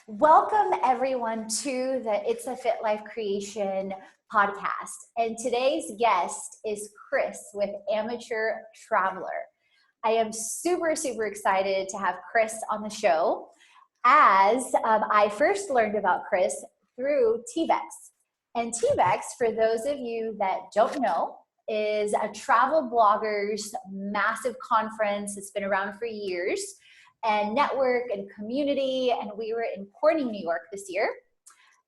Welcome everyone to the It's a Fit Life Creation podcast. And today's guest is Chris with Amateur Traveler. I am super excited to have Chris on the show as I first learned about Chris through TBeX. And TBeX, for those of you that don't know, is a travel bloggers massive conference. It's been around for years. And network and community, and we were in Corning, New York this year.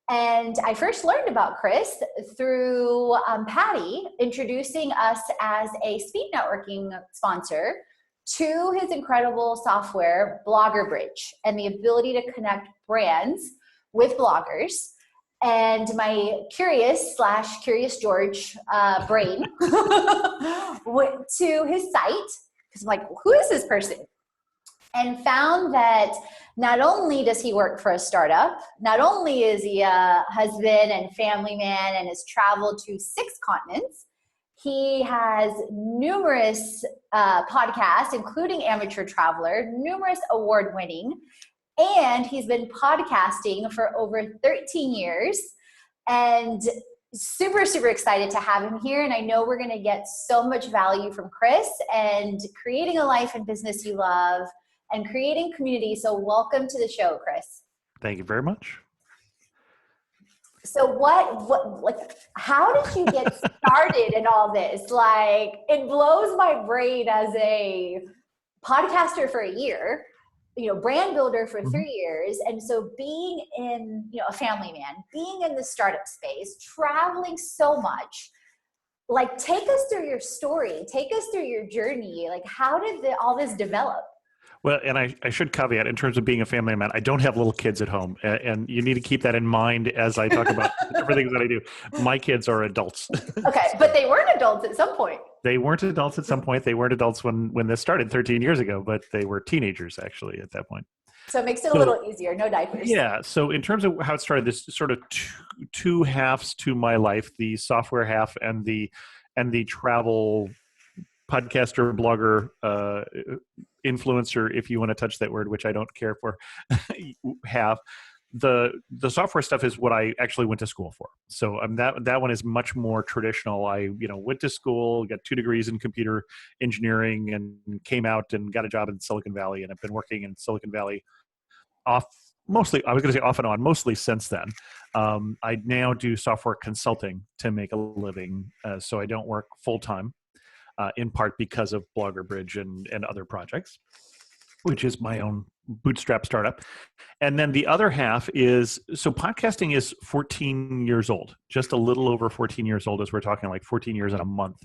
And I first learned about Chris through Patty introducing us as a speed networking sponsor to his incredible software, Blogger Bridge, and the ability to connect brands with bloggers. And my curious George brain went to his site, because I'm like, who is this person? And found that not only does he work for a startup, not only is he a husband and family man and has traveled to 6 continents, he has numerous podcasts, including Amateur Traveler, numerous award-winning, and he's been podcasting for over 13 years. And super excited to have him here. And I know we're going to get so much value from Chris and creating a life and business you love, and creating community. So welcome to the show, Chris. Thank you very much. So how did you get started in all this? Like, it blows my brain as a podcaster for a year, brand builder for 3 years. And so being in, a family man, being in the startup space, traveling so much, like, take us through your story, take us through your journey. Like, how did all this develop? Well, and I should caveat, in terms of being a family man, I don't have little kids at home. And you need to keep that in mind as I talk about everything that I do. My kids are adults. Okay, but they weren't adults at some point. They weren't adults at some point. They weren't adults when this started 13 years ago, but they were teenagers, actually, at that point. So it makes it a little easier. No diapers. Yeah. So in terms of how it started, this sort of two halves to my life, the software half and the travel podcaster, blogger, influencer, if you want to touch that word, which I don't care for, have. The software stuff is what I actually went to school for. So that one is much more traditional. I went to school, got 2 degrees in computer engineering, and came out and got a job in Silicon Valley, and I've been working in Silicon Valley off and on, mostly since then. I now do software consulting to make a living, so I don't work full time. In part because of Blogger Bridge and other projects, which is my own bootstrap startup. And then the other half is, so podcasting is 14 years old, just a little over 14 years old, as we're talking, like 14 years and a month.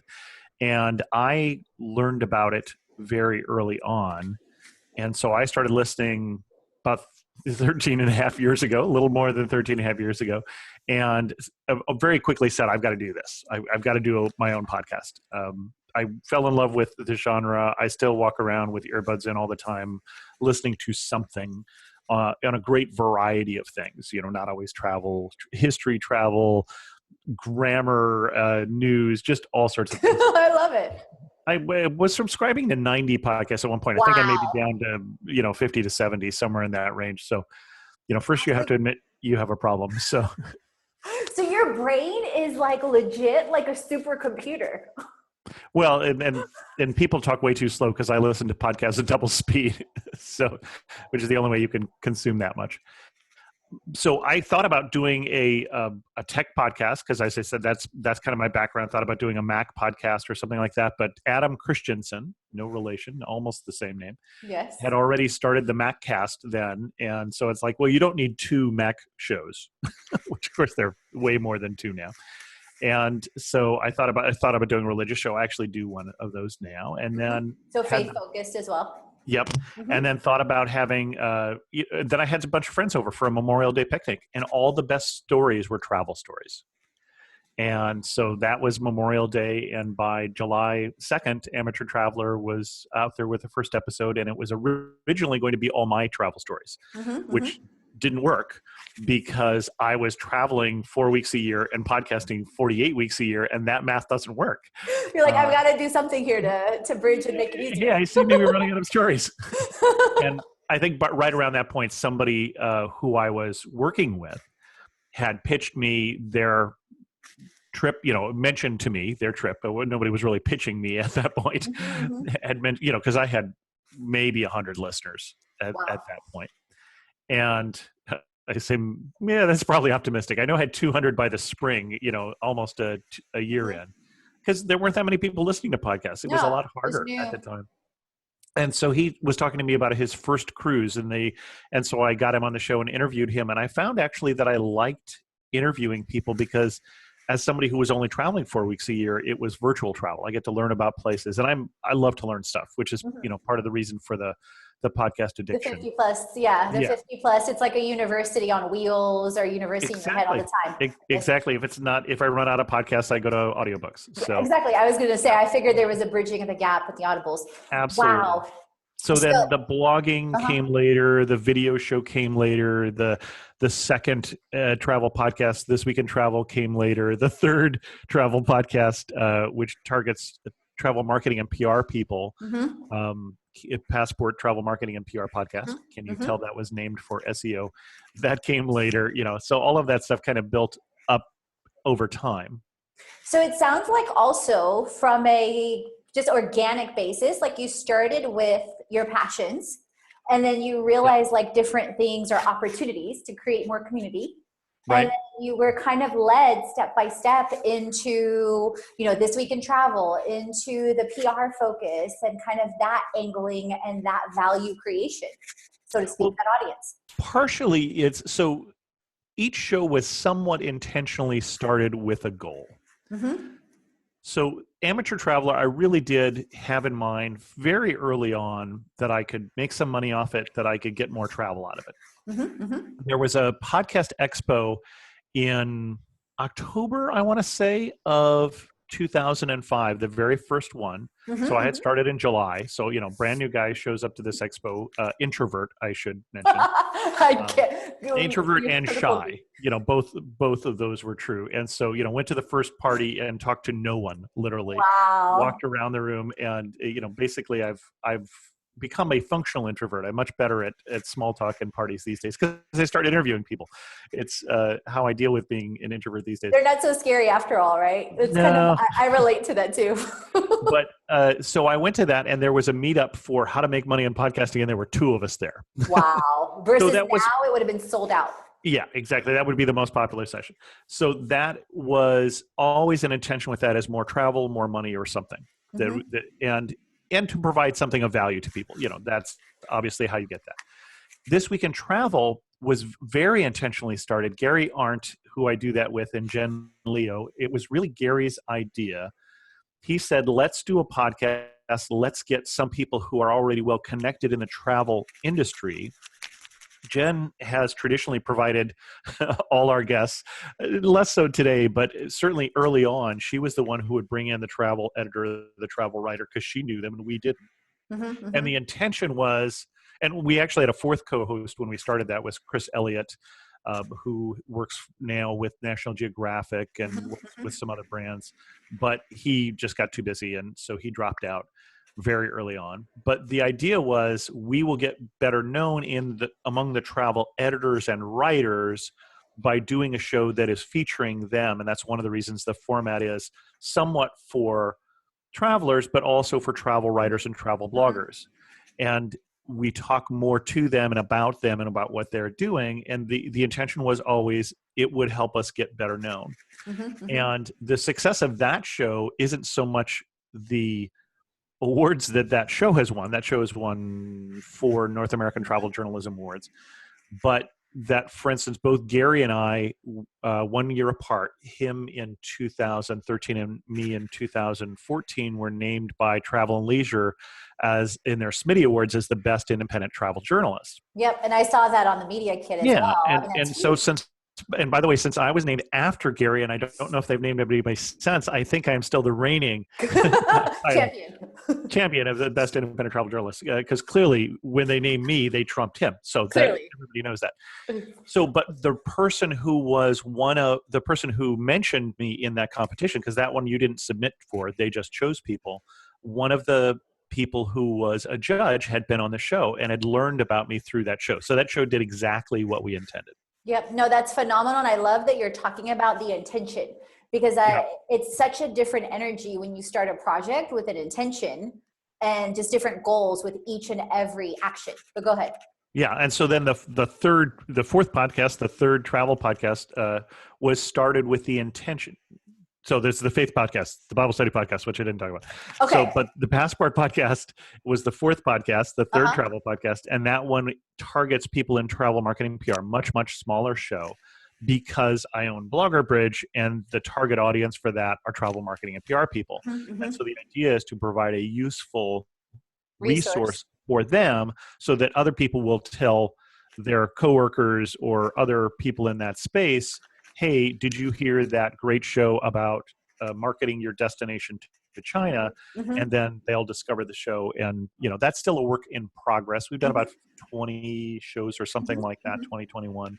And I learned about it very early on. And so I started listening about 13 and a half years ago, a little more than 13 and a half years ago. And I very quickly said, I've got to do this. I've got to do my own podcast. I fell in love with the genre. I still walk around with earbuds in all the time, listening to something on a great variety of things, not always travel, history, travel, grammar, news, just all sorts of things. I love it. I was subscribing to 90 podcasts at one point. Wow. I think I may be down to, 50 to 70, somewhere in that range. So, first you have to admit you have a problem. So your brain is like legit like a supercomputer. Well, and people talk way too slow because I listen to podcasts at double speed, so which is the only way you can consume that much. So I thought about doing a tech podcast because, as I said, that's kind of my background. I thought about doing a Mac podcast or something like that. But Adam Christensen, no relation, almost the same name, yes, had already started the Mac Cast then, and so it's like, well, you don't need 2 Mac shows, which of course they're way more than 2 now. And so I thought about doing a religious show. I actually do one of those now, and then faith focused as well. Yep. Mm-hmm. And then thought about having. Then I had a bunch of friends over for a Memorial Day picnic, and all the best stories were travel stories. And so that was Memorial Day, and by July 2nd, Amateur Traveler was out there with the first episode, and it was originally going to be all my travel stories, which didn't work because I was traveling 4 weeks a year and podcasting 48 weeks a year, and that math doesn't work. You're like, I've got to do something here to bridge and make it easier. Yeah, I seem to be running out of stories. And I think, but right around that point, somebody who I was working with had pitched me their trip, mentioned to me their trip, but nobody was really pitching me at that point. Mm-hmm. Had mentioned, because I had maybe 100 listeners at that point. And I say, yeah, that's probably optimistic. I know I had 200 by the spring, almost a year in, because there weren't that many people listening to podcasts. It was a lot harder at the time. And so he was talking to me about his first cruise, and so I got him on the show and interviewed him. And I found actually that I liked interviewing people because, as somebody who was only traveling 4 weeks a year, it was virtual travel. I get to learn about places, and I love to learn stuff, which is part of the reason for the podcast addiction. The 50 plus, the 50 plus. It's like a university on wheels, or university in your head all the time. Exactly. If I run out of podcasts, I go to audiobooks. So exactly. I was going to say, I figured there was a bridging of the gap with the audibles. Absolutely. Wow. So then the blogging came later, the video show came later, the second travel podcast, This Week in Travel, came later, the third travel podcast, which targets travel marketing and PR people, Passport Travel Marketing and PR Podcast. Can you tell that was named for SEO? That came later, so all of that stuff kind of built up over time. So it sounds like also from a just organic basis, like you started with your passions, and then you realize like different things are opportunities to create more community. Right. And then you were kind of led step by step into, This Week in Travel, into the PR focus, and kind of that angling and that value creation, so to speak, that audience. Partially it's, so each show was somewhat intentionally started with a goal. So Amateur Traveler, I really did have in mind very early on that I could make some money off it, that I could get more travel out of it. There was a podcast expo in October, I want to say, of 2005, the very first one. So I had started in July. So, brand new guy shows up to this expo, introvert, I should mention. Introvert and shy, both of those were true. And so, went to the first party and talked to no one, literally. Wow. Walked around the room, and, basically I've become a functional introvert. I'm much better at small talk and parties these days because I start interviewing people. It's how I deal with being an introvert these days. They're not so scary after all, right? It's kind of, I relate to that too. But so I went to that, and there was a meetup for how to make money on podcasting, and there were 2 of us there. Wow. Versus now it would have been sold out. Yeah, exactly. That would be the most popular session. So that was always an intention with that, as more travel, more money, or something. And to provide something of value to people. That's obviously how you get that. This Week in Travel was very intentionally started. Gary Arndt, who I do that with, and Jen Leo, it was really Gary's idea. He said, let's do a podcast. Let's get some people who are already well connected in the travel industry. Jen has traditionally provided all our guests, less so today, but certainly early on, she was the one who would bring in the travel editor, the travel writer, because she knew them and we didn't. And the intention was, and we actually had a 4th co-host when we started, that was Chris Elliott, who works now with National Geographic and works with some other brands, but he just got too busy, and so he dropped out very early on. But the idea was, we will get better known among the travel editors and writers by doing a show that is featuring them. And that's one of the reasons the format is somewhat for travelers, but also for travel writers and travel bloggers. And we talk more to them and about what they're doing. And the intention was always, it would help us get better known. And the success of that show isn't so much the awards that show has won. That show has won 4 North American Travel Journalism Awards. But that, for instance, both Gary and I, 1 year apart, him in 2013 and me in 2014, were named by Travel and Leisure as, in their Smitty Awards, as the best independent travel journalist. Yep, and I saw that on the media kit as well. And so and by the way, since I was named after Gary, and I don't know if they've named anybody since, I think I am still the reigning champion of the best independent travel journalist. Because clearly, when they named me, they trumped him. So everybody knows that. So, but the person who was the person who mentioned me in that competition, because that one you didn't submit for, they just chose people. One of the people who was a judge had been on the show and had learned about me through that show. So that show did exactly what we intended. Yep. No, that's phenomenal. And I love that you're talking about the intention, because it's such a different energy when you start a project with an intention and just different goals with each and every action. But go ahead. Yeah. And so then the fourth podcast, the third travel podcast, was started with the intention. So there's the faith podcast, the Bible study podcast, which I didn't talk about. Okay. So, but the passport podcast was the fourth podcast, the third travel podcast. And that one targets people in travel marketing PR, much, much smaller show, because I own Blogger Bridge and the target audience for that are travel marketing and PR people. Mm-hmm. And so the idea is to provide a useful resource for them so that other people will tell their coworkers or other people in that space, hey, did you hear that great show about marketing your destination to China? Mm-hmm. And then they'll discover the show. And, that's still a work in progress. We've done about 20 shows or something like that, 2021.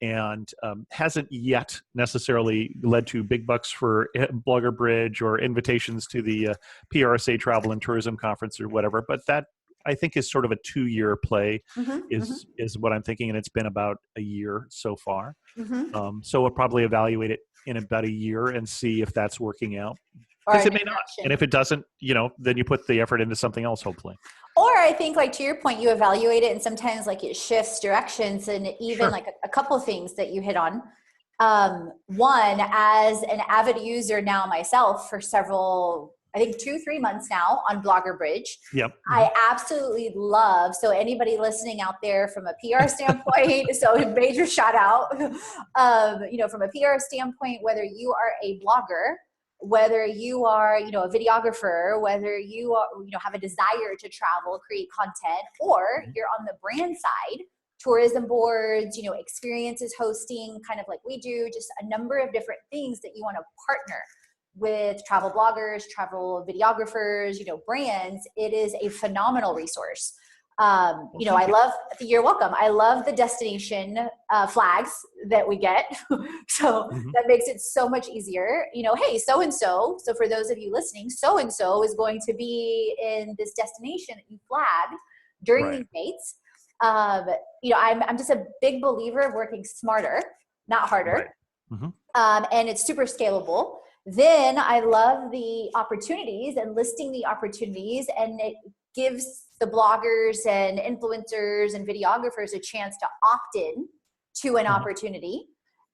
And hasn't yet necessarily led to big bucks for Blogger Bridge or invitations to the PRSA Travel and Tourism Conference or whatever. But that, I think, is sort of a 2-year play, is what I'm thinking. And it's been about a year so far. So we'll probably evaluate it in about a year and see if that's working out. Because it may not. And if it doesn't, then you put the effort into something else, hopefully. Or I think, like, to your point, you evaluate it and sometimes like it shifts directions, and even like a couple of things that you hit on. One, as an avid user now myself for several, I think 2-3 months now on Blogger Bridge. Yep. I absolutely love, so anybody listening out there from a PR standpoint, so major shout out, from a PR standpoint, whether you are a blogger, whether you are, a videographer, whether you are, have a desire to travel, create content, or you're on the brand side, tourism boards, experiences hosting, kind of like we do, just a number of different things that you want to partner with travel bloggers, travel videographers, brands. It is a phenomenal resource. I love, you're welcome. I love the destination flags that we get. So that makes it so much easier. Hey, so-and-so. So for those of you listening, so-and-so is going to be in this destination that you flagged during these dates. I'm just a big believer of working smarter, not harder. And it's super scalable. Then I love the opportunities and listing the opportunities, and it gives the bloggers and influencers and videographers a chance to opt in to an opportunity.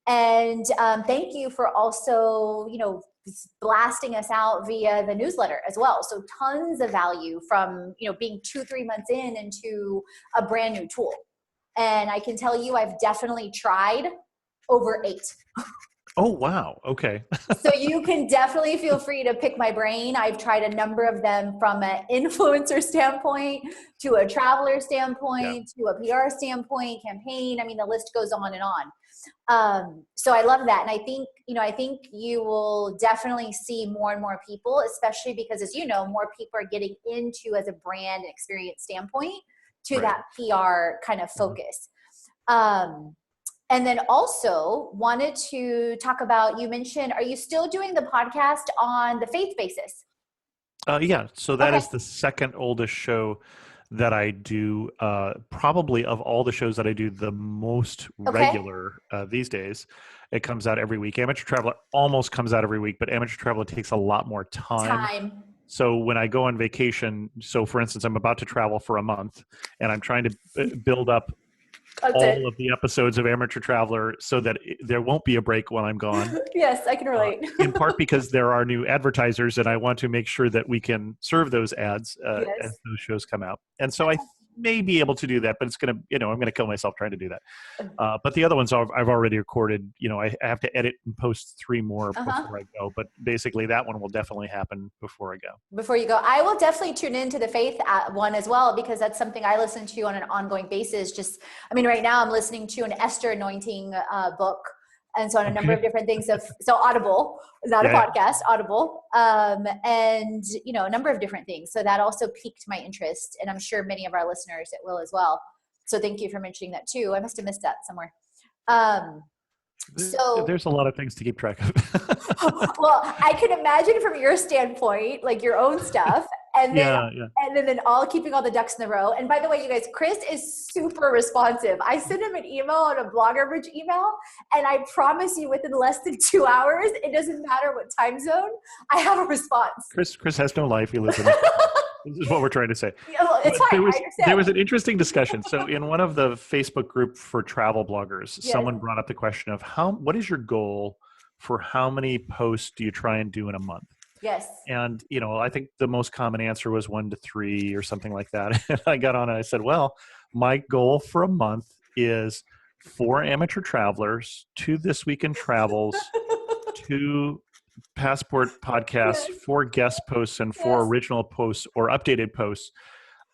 And thank you for also, blasting us out via the newsletter as well. So tons of value from, being 2-3 months into a brand new tool. And I can tell you, I've definitely tried over 8. Oh, wow. Okay. So you can definitely feel free to pick my brain. I've tried a number of them from an influencer standpoint to a traveler standpoint to a PR standpoint, campaign. I mean, the list goes on and on. So I love that. And I think you will definitely see more and more people, especially because, as more people are getting into, as a brand and experience standpoint, to that PR kind of focus. And then also wanted to talk about, you mentioned, are you still doing the podcast on the faith basis? Yeah. So that is the second oldest show that I do, probably of all the shows that I do, the most regular these days. It comes out every week. Amateur Traveler almost comes out every week, but Amateur Traveler takes a lot more time. So when I go on vacation, so for instance, I'm about to travel for a month and I'm trying to build up all of the episodes of Amateur Traveler so that there won't be a break when I'm gone. Yes, I can relate. In part because there are new advertisers and I want to make sure that we can serve those ads as those shows come out. And so I may be able to do that, but it's going to, I'm going to kill myself trying to do that. But the other ones I've already recorded. I have to edit and post 3 more before I go. But basically that one will definitely happen before I go. Before you go. I will definitely tune into the faith one as well, because that's something I listen to on an ongoing basis. Right now I'm listening to an Esther anointing book. And so on a number of different things so Audible, not a podcast, Audible, and, a number of different things. So that also piqued my interest, and I'm sure many of our listeners, it will as well. So thank you for mentioning that too. I must have missed that somewhere. So there's a lot of things to keep track of. Well, I can imagine from your standpoint, like your own stuff, and then Yeah, yeah. and then all keeping all the ducks in the row. And by the way, you guys, Chris is super responsive. I sent him an email on a Blogger Bridge email, and I promise you, within less than 2 hours, it doesn't matter what time zone, I have a response. Chris has no life. He lives in this is what we're trying to say. Yeah, well, it's fine. I understand. There was an interesting discussion. So in one of the Facebook group for travel bloggers, Yes. someone brought up the question of what is your goal for how many posts do you try and do in a month? Yes. And, I think the most common answer was 1 to 3 or something like that. And I got on and I said, well, my goal for a month is 4 amateur travelers, 2 This Week in Travels, 2 Passport podcasts, Yes. 4 guest posts, and 4 Yes. original posts or updated posts.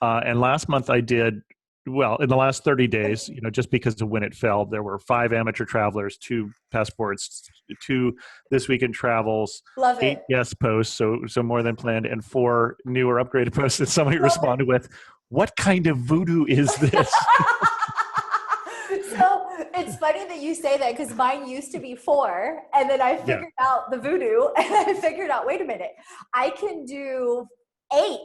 And last month I did, well, in the last 30 days, just because of when it fell, there were 5 amateur travelers, 2 passports, 2 This Week in Travels, Love 8 it. guest posts, so more than planned, and 4 new or upgraded posts. And somebody responded with, "What kind of voodoo is this?" So it's funny that you say that, because mine used to be 4, and then I figured out the voodoo, and I figured out, wait a minute, I can do 8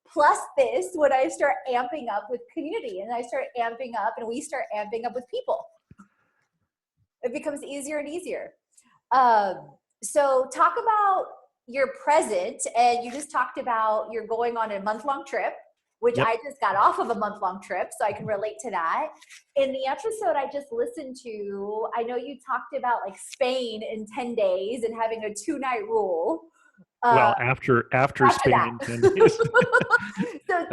plus this when I start amping up with community, and I start amping up, and we start amping up with people. It becomes easier and easier. So talk about your present, and you just talked about you're going on a month-long trip, which Yep. I just got off of a month-long trip, so I can relate to that. In the episode I just listened to, I know you talked about like Spain in 10 days and having a 2-night rule. Well, after Spain that. in 10 days. So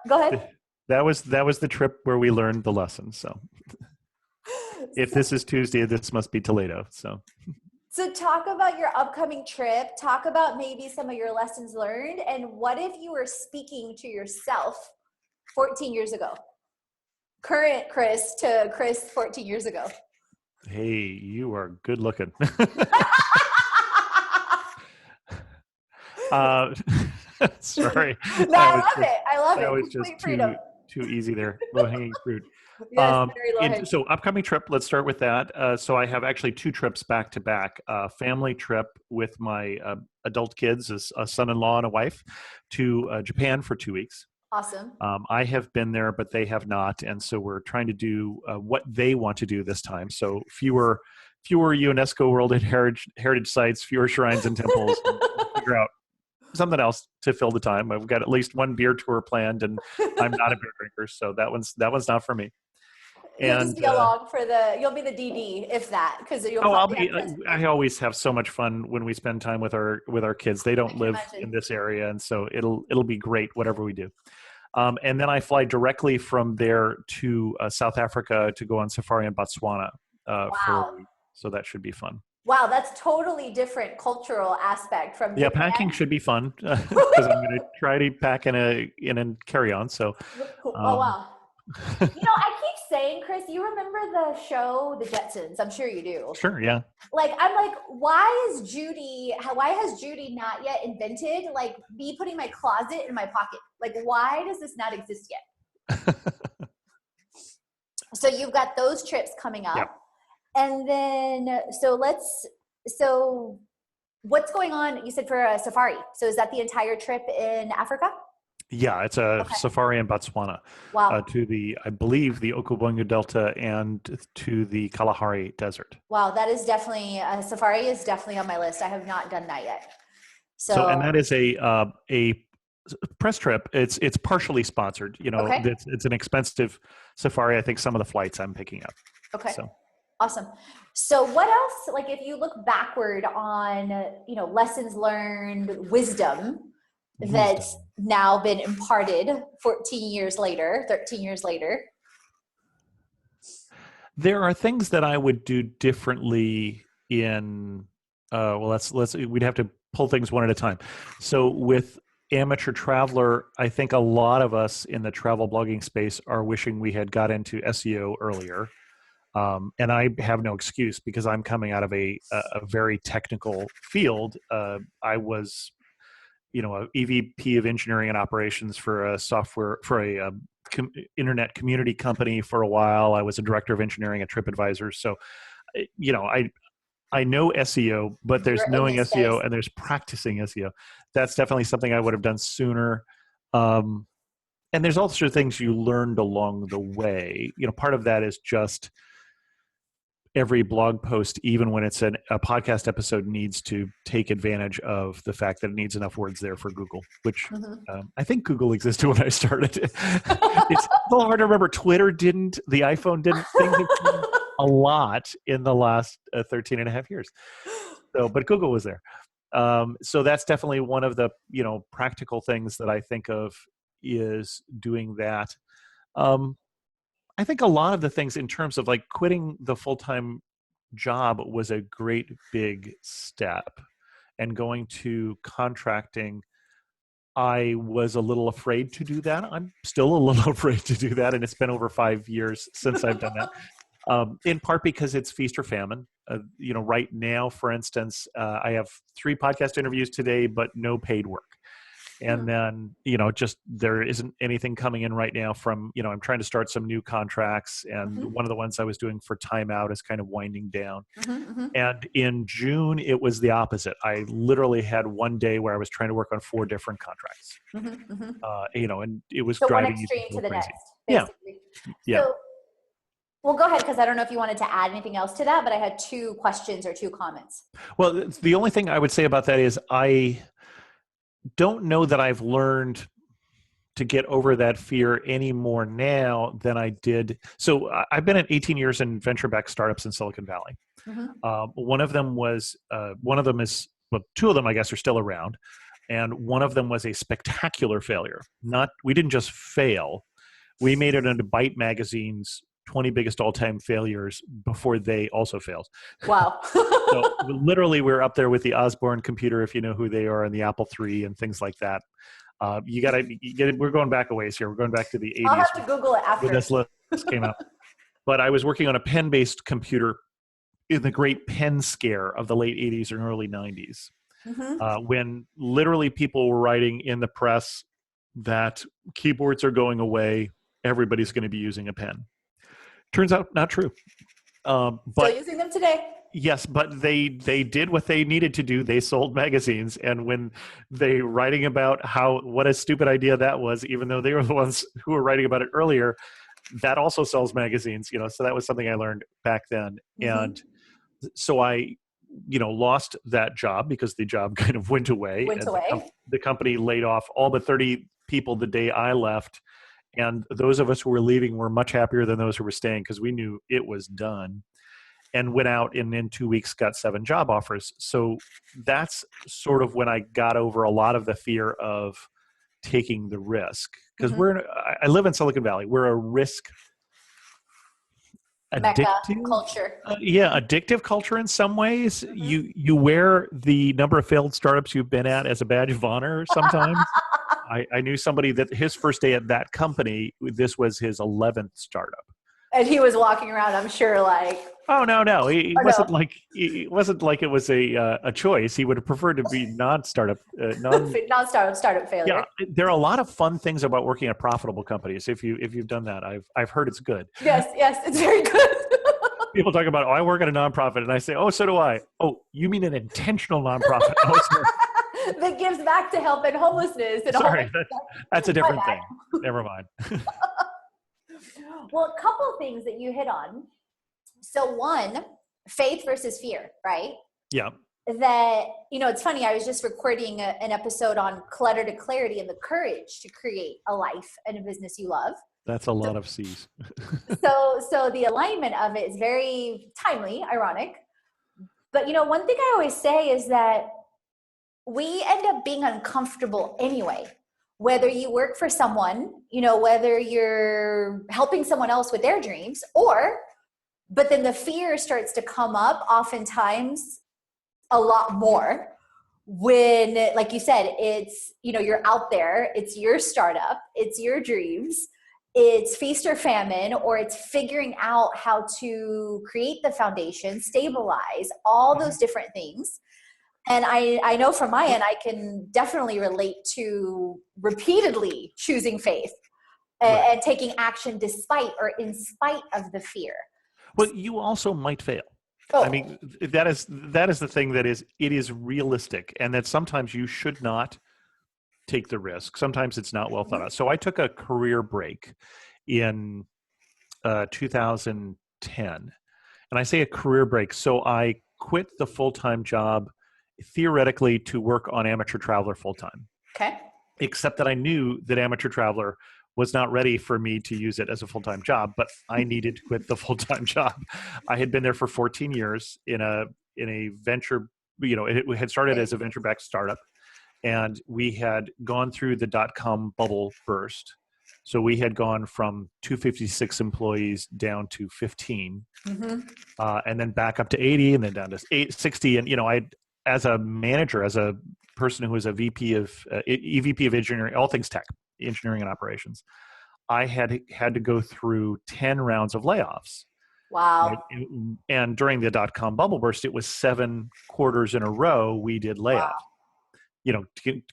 go ahead. That was the trip where we learned the lesson. So if this is Tuesday, this must be Toledo. So talk about your upcoming trip, talk about maybe some of your lessons learned, and what if you were speaking to yourself 14 years ago? Current Chris to Chris 14 years ago. Hey, you are good looking. Sorry. No, I love it. I love it. That was Complete just freedom. too easy there. Low-hanging fruit. Yes, very low-hanging. So upcoming trip, let's start with that. So I have actually 2 trips back to back. Family trip with my adult kids, a son-in-law and a wife, to Japan for 2 weeks. Awesome. I have been there, but they have not. And so we're trying to do what they want to do this time. So fewer UNESCO World Heritage sites, fewer shrines and temples, and figure out something else to fill the time. I've got at least 1 beer tour planned, and I'm not a beer drinker, so that one's not for me. You'll just be along for you'll be the DD, if that, because you'll I always have so much fun when we spend time with our kids. They don't live in this area, and so it'll be great whatever we do. And then I fly directly from there to South Africa to go on safari in Botswana for a week. So that should be fun. Wow, that's totally different cultural aspect from Yeah, Japan. packing should be fun because I'm going to try to pack in a carry-on. So, oh wow. I keep saying, Chris, you remember the show The Jetsons? I'm sure you do. Sure, yeah. Like, I'm like, why has Judy not yet invented, like, me putting my closet in my pocket? Like, why does this not exist yet? So you've got those trips coming up. Yep. And then, so what's going on, you said, for a safari? So is that the entire trip in Africa? Yeah, it's a safari in Botswana. Wow. I believe, the Okubongo Delta and to the Kalahari Desert. Wow, that is definitely, a safari is definitely on my list. I have not done that yet. So and that is a press trip. It's partially sponsored. It's an expensive safari. I think some of the flights I'm picking up. Okay. So. Awesome. So what else, like, if you look backward on, lessons learned, wisdom that's now been imparted 13 years later? There are things that I would do differently in, we'd have to pull things one at a time. So with Amateur Traveler, I think a lot of us in the travel blogging space are wishing we had got into SEO earlier. And I have no excuse because I'm coming out of a very technical field. I was, a EVP of engineering and operations for a internet community company for a while. I was a director of engineering at TripAdvisor. So, I know SEO, but there's You're in knowing this space. SEO and there's practicing SEO. That's definitely something I would have done sooner. And there's also things you learned along the way. Part of that is just every blog post, even when it's a podcast episode, needs to take advantage of the fact that it needs enough words there for Google, which I think Google existed when I started. It's a little hard to remember. Twitter didn't, the iPhone didn't. Things have changed a lot in the last 13 and a half years. But Google was there. So that's definitely one of the, practical things that I think of is doing that. I think a lot of the things in terms of like quitting the full-time job was a great big step, and going to contracting, I was a little afraid to do that. I'm still a little afraid to do that. And it's been over 5 years since I've done that. In part because it's feast or famine. Right now, for instance, I have 3 podcast interviews today, but no paid work. And then, just there isn't anything coming in right now from, I'm trying to start some new contracts. And one of the ones I was doing for Time Out is kind of winding down. And in June, it was the opposite. I literally had one day where I was trying to work on 4 different contracts. And it was driving one extreme to the crazy. next, basically. Yeah. So, well, go ahead, because I don't know if you wanted to add anything else to that, but I had 2 questions or 2 comments. Well, the only thing I would say about that is I don't know that I've learned to get over that fear any more now than I did. So I've been at 18 years in venture-backed startups in Silicon Valley. One of them is, 2 of them, I guess, are still around. And one of them was a spectacular failure. We didn't just fail. We made it into Byte Magazine's 20 biggest all-time failures before they also failed. Wow. So literally we're up there with the Osborne computer, if you know who they are, and the Apple III and things like that. You get it. We're going back a ways here. We're going back to the 80s. I'll have to Google it after. When this list came out. But I was working on a pen-based computer in the great pen scare of the late 80s and early 90s. When literally people were writing in the press that keyboards are going away, everybody's going to be using a pen. Turns out not true. But still using them today. Yes, but they did what they needed to do. They sold magazines, and when they writing about what a stupid idea that was, even though they were the ones who were writing about it earlier, that also sells magazines. So that was something I learned back then, and so I, lost that job because the job kind of went away. The company laid off all but 30 people the day I left. And those of us who were leaving were much happier than those who were staying because we knew it was done, and went out and in 2 weeks got 7 job offers. So that's sort of when I got over a lot of the fear of taking the risk, because I live in Silicon Valley. We're a risk addictive culture. Addictive culture in some ways. You wear the number of failed startups you've been at as a badge of honor sometimes. I knew somebody that his first day at that company, this was his 11th startup. And he was walking around, I'm sure, like... Oh, no. It wasn't like it was a choice. He would have preferred to be non-startup failure. Yeah, there are a lot of fun things about working at profitable companies. If you've done that, I've heard it's good. Yes, it's very good. People talk about, I work at a nonprofit, and I say, oh, so do I. Oh, you mean an intentional nonprofit? Oh, sorry. That gives back to help and homelessness. And sorry, that's a different thing. Never mind. Well, a couple of things that you hit on. So one, faith versus fear, right? Yeah. That, it's funny. I was just recording an episode on clutter to clarity and the courage to create a life and a business you love. That's a lot of C's. So the alignment of it is very timely, ironic. But, one thing I always say is that we end up being uncomfortable anyway. Whether you work for someone, whether you're helping someone else with their dreams, but then the fear starts to come up oftentimes a lot more when, like you said, it's, you're out there, it's your startup, it's your dreams, it's feast or famine, or it's figuring out how to create the foundation, stabilize, all those different things. And I know from my end, I can definitely relate to repeatedly choosing faith and taking action despite or in spite of the fear. Well, you also might fail. I Oh. mean, that is the thing, that is, it is realistic, and that sometimes you should not take the risk. Sometimes it's not well thought Mhm. out. So I took a career break in 2010, and I say a career break. So I quit the full-time job theoretically to work on Amateur Traveler full-time, Okay. except that I knew that Amateur Traveler was not ready for me to use it as a full-time job, but I needed to quit the full-time job. I had been there for 14 years in a venture, it had started as a venture-backed startup, and we had gone through the dot-com bubble burst. So we had gone from 256 employees down to 15, Mm-hmm. and then back up to 80, and then down to 60. And I, as a manager, as a person who was a VP of EVP of engineering, all things tech, engineering and operations, I had to go through 10 rounds of layoffs. Right? Wow. And during the dot-com bubble burst, it was 7 quarters in a row we did layoffs. Wow.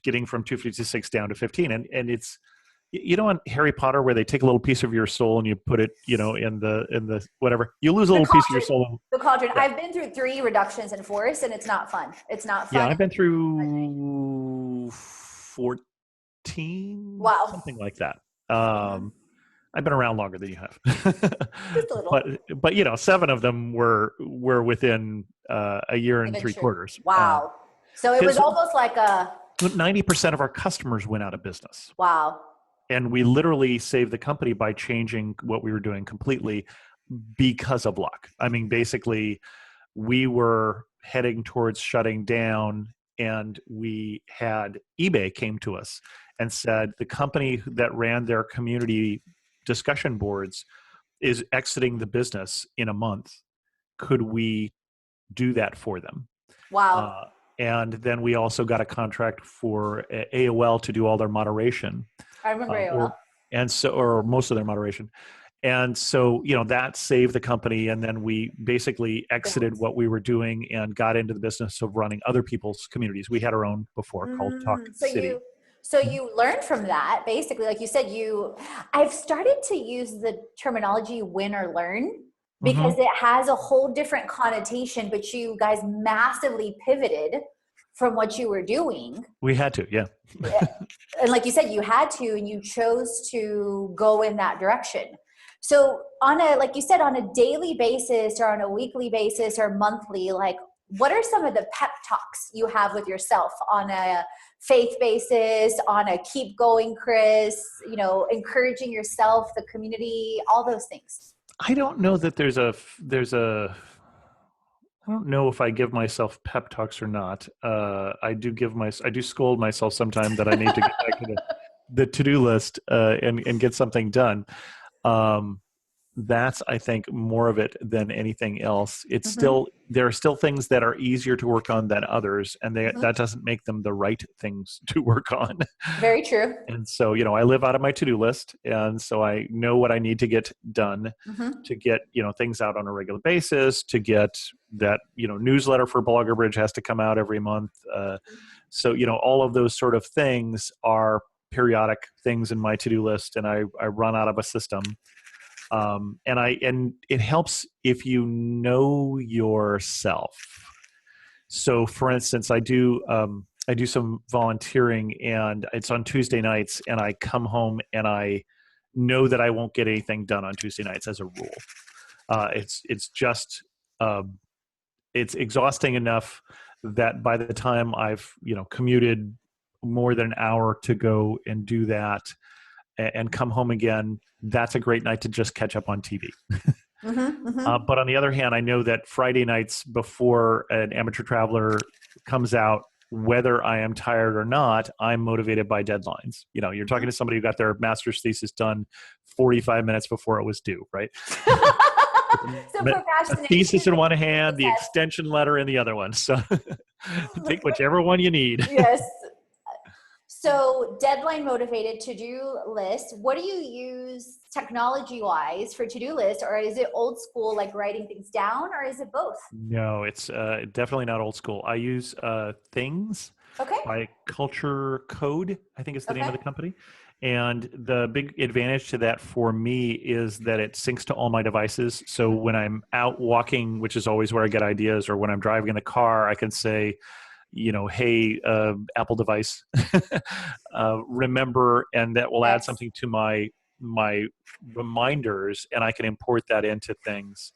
Getting from 256 down to 15, and it's, in Harry Potter, where they take a little piece of your soul and you put it, in the whatever, you lose a The little piece of your cauldron. soul. The cauldron. Yeah. I've been through 3 reductions in force, and it's not fun. It's not Yeah, fun. I've been through 14, Wow. something like that. Mhm. I've been around longer than you have, Just a little. but 7 of them were within a year and 3 quarters. Wow. So it was almost like a 90% of our customers went out of business. wow. And we literally saved the company by changing what we were doing completely because of luck. I mean, basically, we were heading towards shutting down, and we had eBay came to us and said, the company that ran their community discussion boards is exiting the business in a month. Could we do that for them? Wow. Uh, and then we also got a contract for AOL to do all their moderation, I remember it well. or most of their moderation. And so, that saved the company. And then we basically exited what we were doing and got into the business of running other people's communities. We had our own before called Talk So City. you learned from that, basically, like you said, I've started to use the terminology win or learn because it has a whole different connotation, but you guys massively pivoted from what you were doing. We had to, yeah. And like you said, you had to, and you chose to go in that direction. So like you said, on a daily basis or on a weekly basis or monthly, like what are some of the pep talks you have with yourself on a faith basis, on a keep going, Chris, encouraging yourself, the community, all those things? I don't know that I don't know if I give myself pep talks or not. I do scold myself sometime that I need to get back to the to-do list and get something done. That's, I think, more of it than anything else. It's there are still things that are easier to work on than others, and that doesn't make them the right things to work on. Very true. And so, I live out of my to-do list, and so I know what I need to get done to get, things out on a regular basis, to get that, newsletter for Blogger Bridge has to come out every month. So, all of those sort of things are periodic things in my to-do list, and I run out of a system. And it helps if you know yourself. So, for instance, I do some volunteering, and it's on Tuesday nights, and I come home and I know that I won't get anything done on Tuesday nights as a rule. It's exhausting enough that by the time I've commuted more than an hour to go and do that and come home again, that's a great night to just catch up on TV. But on the other hand, I know that Friday nights before an Amateur Traveler comes out, whether I am tired or not, I'm motivated by deadlines. You're talking to somebody who got their master's thesis done 45 minutes before it was due, right? So a thesis in one hand, the extension letter in the other one. So take whichever one you need. Yes. So deadline motivated to-do list. What do you use technology wise for to-do list, or is it old school, like writing things down, or is it both? No, it's definitely not old school. I use Things by Culture Code, I think is the name of the company. And the big advantage to that for me is that it syncs to all my devices. So when I'm out walking, which is always where I get ideas, or when I'm driving in the car, I can say, hey, Apple device, remember, and that will add Yes. something to my reminders, and I can import that into things.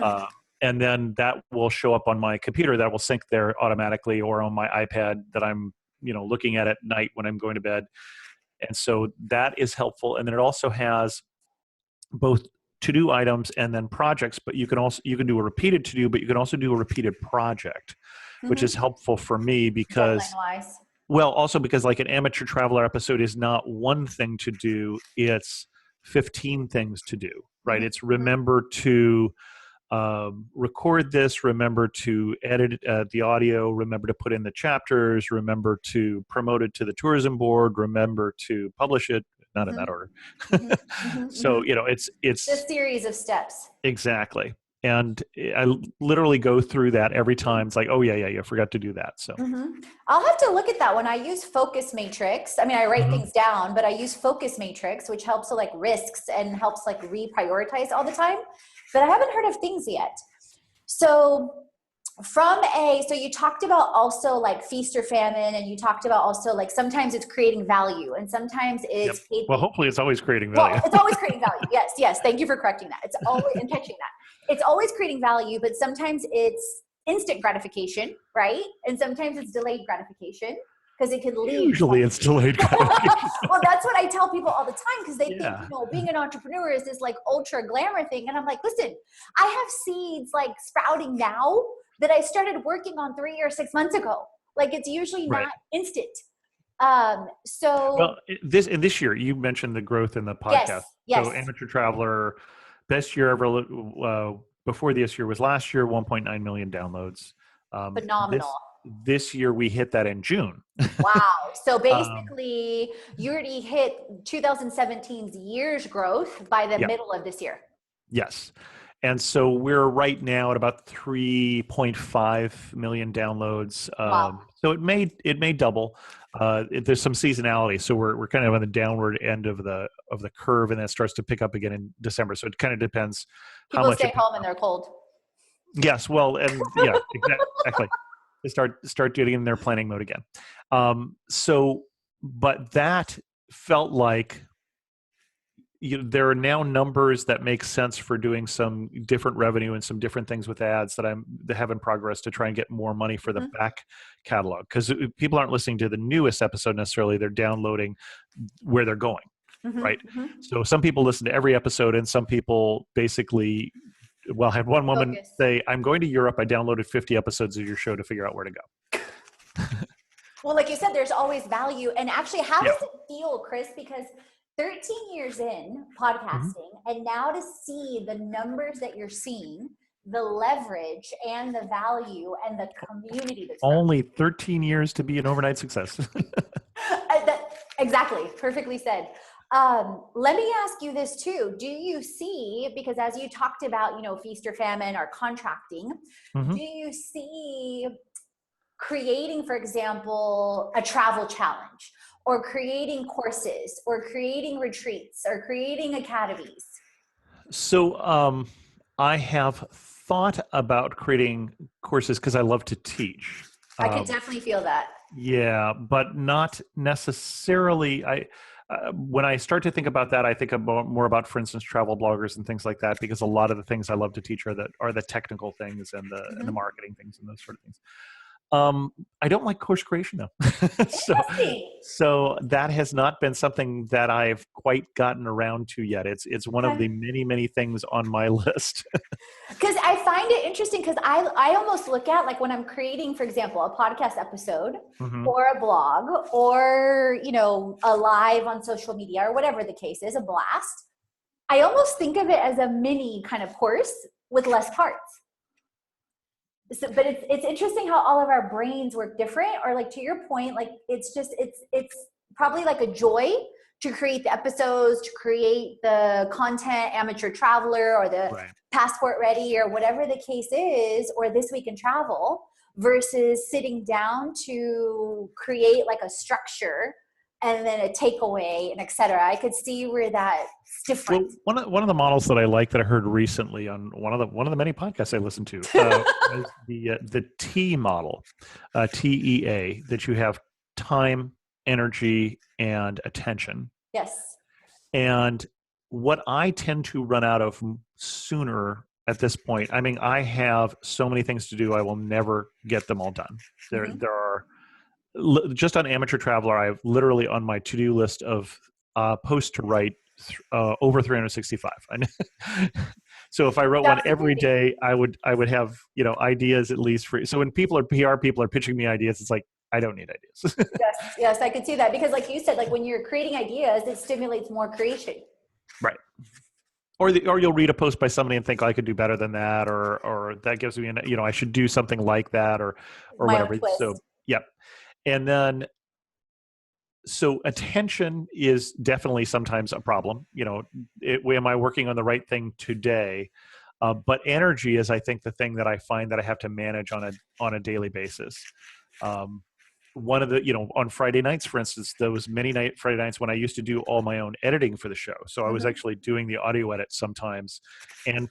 Uh, and then that will show up on my computer. That will sync there automatically, or on my iPad that I'm looking at night when I'm going to bed. And so that is helpful. And then it also has both to-do items and then projects, but you can do a repeated to-do, but you can also do a repeated project, which is helpful for me Deadline because, wise. well, also because like an amateur traveler episode is not one thing to do, it's 15 things to do, right? It's remember to record this, remember to edit the audio, remember to put in the chapters, remember to promote it to the tourism board, remember to publish it, not in that order. So, it's The series of steps. exactly. And I literally go through that every time. It's like, oh yeah, you forgot to do that. So I'll have to look at that one. I use Focus Matrix. I mean, I write things down, but I use Focus Matrix, which helps with like risks and helps like reprioritize all the time. But I haven't heard of things yet. So so you talked about also like feast or famine, and you talked about also like sometimes it's creating value and sometimes it's paid. Well, hopefully it's always creating value. Well, it's always creating value. Yes. Thank you for correcting that. It's always and catching that. It's always creating value, but sometimes it's instant gratification, right? And sometimes it's delayed gratification because it can lead. Usually it's delayed gratification. Well, that's what I tell people all the time because they think, Yeah. being an entrepreneur is this like ultra glamour thing. And I'm like, listen, I have seeds like sprouting now that I started working on 3 or 6 months ago. Like it's usually not instant. Well, this year you mentioned the growth in the podcast. Yes. So Amateur Traveler, best year ever. Before this year was last year, 1.9 million downloads. Phenomenal. This year we hit that in June. Wow. So basically you already hit 2017's year's growth by the middle of this year. Yes. And so we're right now at about 3.5 million downloads. Wow. So it may double. There's some seasonality, so we're kind of on the downward end of the curve, and that starts to pick up again in December. So it kind of depends. People stay home and they're cold. Yes, well, and yeah, exactly. They start getting in their planning mode again. But that felt like there are now numbers that make sense for doing some different revenue and some different things with ads that have in progress to try and get more money for the back catalog, because people aren't listening to the newest episode necessarily. They're downloading where they're going, right? So some people listen to every episode, and some people basically, I had one woman say, I'm going to Europe. I downloaded 50 episodes of your show to figure out where to go. Well, like you said, there's always value. And actually, how does it feel, Chris? Because 13 years in podcasting, and now to see the numbers that you're seeing, the leverage and the value and the community that's only 13 years to be an overnight success. Exactly. Perfectly said. Let me ask you this too. Do you see, because as you talked about, feast or famine or contracting, do you see creating, for example, a travel challenge, or creating courses, or creating retreats, or creating academies? So I have thought about creating courses because I love to teach. I could definitely feel that. Yeah, but not necessarily. When I start to think about that, I think more about, for instance, travel bloggers and things like that, because a lot of the things I love to teach are the technical things and the marketing things and those sort of things. I don't like course creation though. so that has not been something that I've quite gotten around to yet. It's one of the many, many things on my list. Because I find it interesting, because I almost look at, like, when I'm creating, for example, a podcast episode or a blog or, a live on social media or whatever the case is, a blast. I almost think of it as a mini kind of course with less parts. So, but it's interesting how all of our brains work different, or like to your point, like it's probably like a joy to create the episodes, to create the content, amateur traveler or the passport ready or whatever the case is, or this week in travel, versus sitting down to create like a structure and then a takeaway and et cetera. I could see where that's different. Well, one of the models that I like that I heard recently on one of the many podcasts I listened to was the T model, TEA, that you have time, energy, and attention. Yes. And what I tend to run out of sooner at this point, I mean, I have so many things to do, I will never get them all done. There are just on Amateur Traveler, I have literally on my to-do list of posts to write over 365. So if I wrote one every day, I would have, ideas at least for. So when PR people are pitching me ideas, it's like, I don't need ideas. Yes, I could see that, because like you said, like when you're creating ideas, it stimulates more creation. Right. Or you'll read a post by somebody and think, oh, I could do better than that, or that gives me I should do something like that, or whatever. So yep. And then, so attention is definitely sometimes a problem. Am I working on the right thing today? But energy is, I think, the thing that I find that I have to manage on a daily basis. One of the, on Friday nights, for instance, those Friday nights when I used to do all my own editing for the show. So I was actually doing the audio edit sometimes and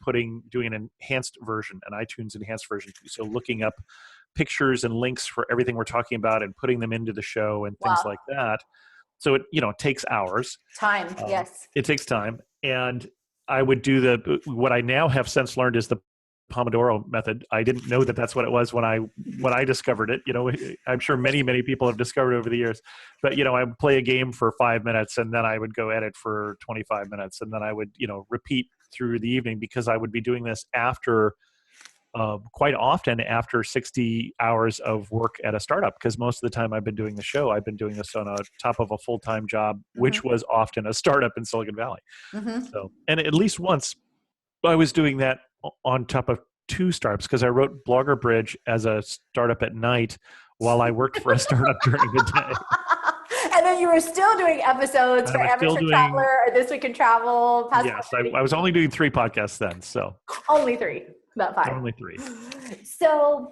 doing an enhanced version, an iTunes enhanced version. So looking up pictures and links for everything we're talking about and putting them into the show and things like that. So it takes hours. Time, yes. It takes time. And I would do what I now have since learned is the Pomodoro method. I didn't know that that's what it was when I discovered it. I'm sure many people have discovered over the years. But I would play a game for 5 minutes, and then I would go edit for 25 minutes, and then I would repeat through the evening, because I would be doing this after quite often after 60 hours of work at a startup, because most of the time I've been doing the show, I've been doing this on a top of a full-time job, which was often a startup in Silicon Valley. So, and at least once I was doing that on top of 2 startups, because I wrote Blogger Bridge as a startup at night while I worked for a startup during the day. And then you were still doing episodes for Amateur Traveler or This Week in Travel. Yes, I was only doing 3 podcasts then. So only 3, not 5. Only 3. So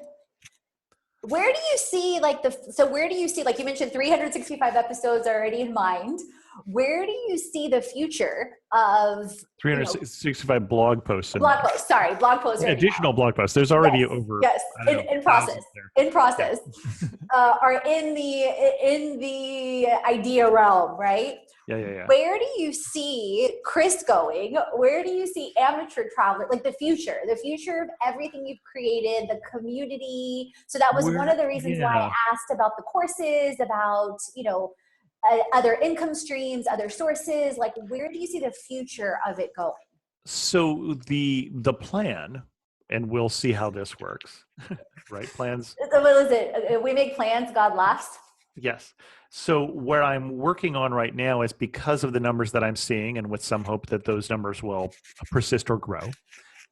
where do you see like you mentioned 365 episodes already in mind? Where do you see the future of 365 blog posts? Blog posts. Additional blog posts. There's already over. Yes, in process. Are in the idea realm, right? Yeah. Where do you see Chris going? Where do you see Amateur Traveler, like the future of everything you've created, the community? So that was one of the reasons why I asked about the courses, about, other income streams, other sources. Like, where do you see the future of it going? So the plan, and we'll see how this works, right? Plans. What is it? We make plans, God laughs. Yes. So where I'm working on right now is, because of the numbers that I'm seeing, and with some hope that those numbers will persist or grow.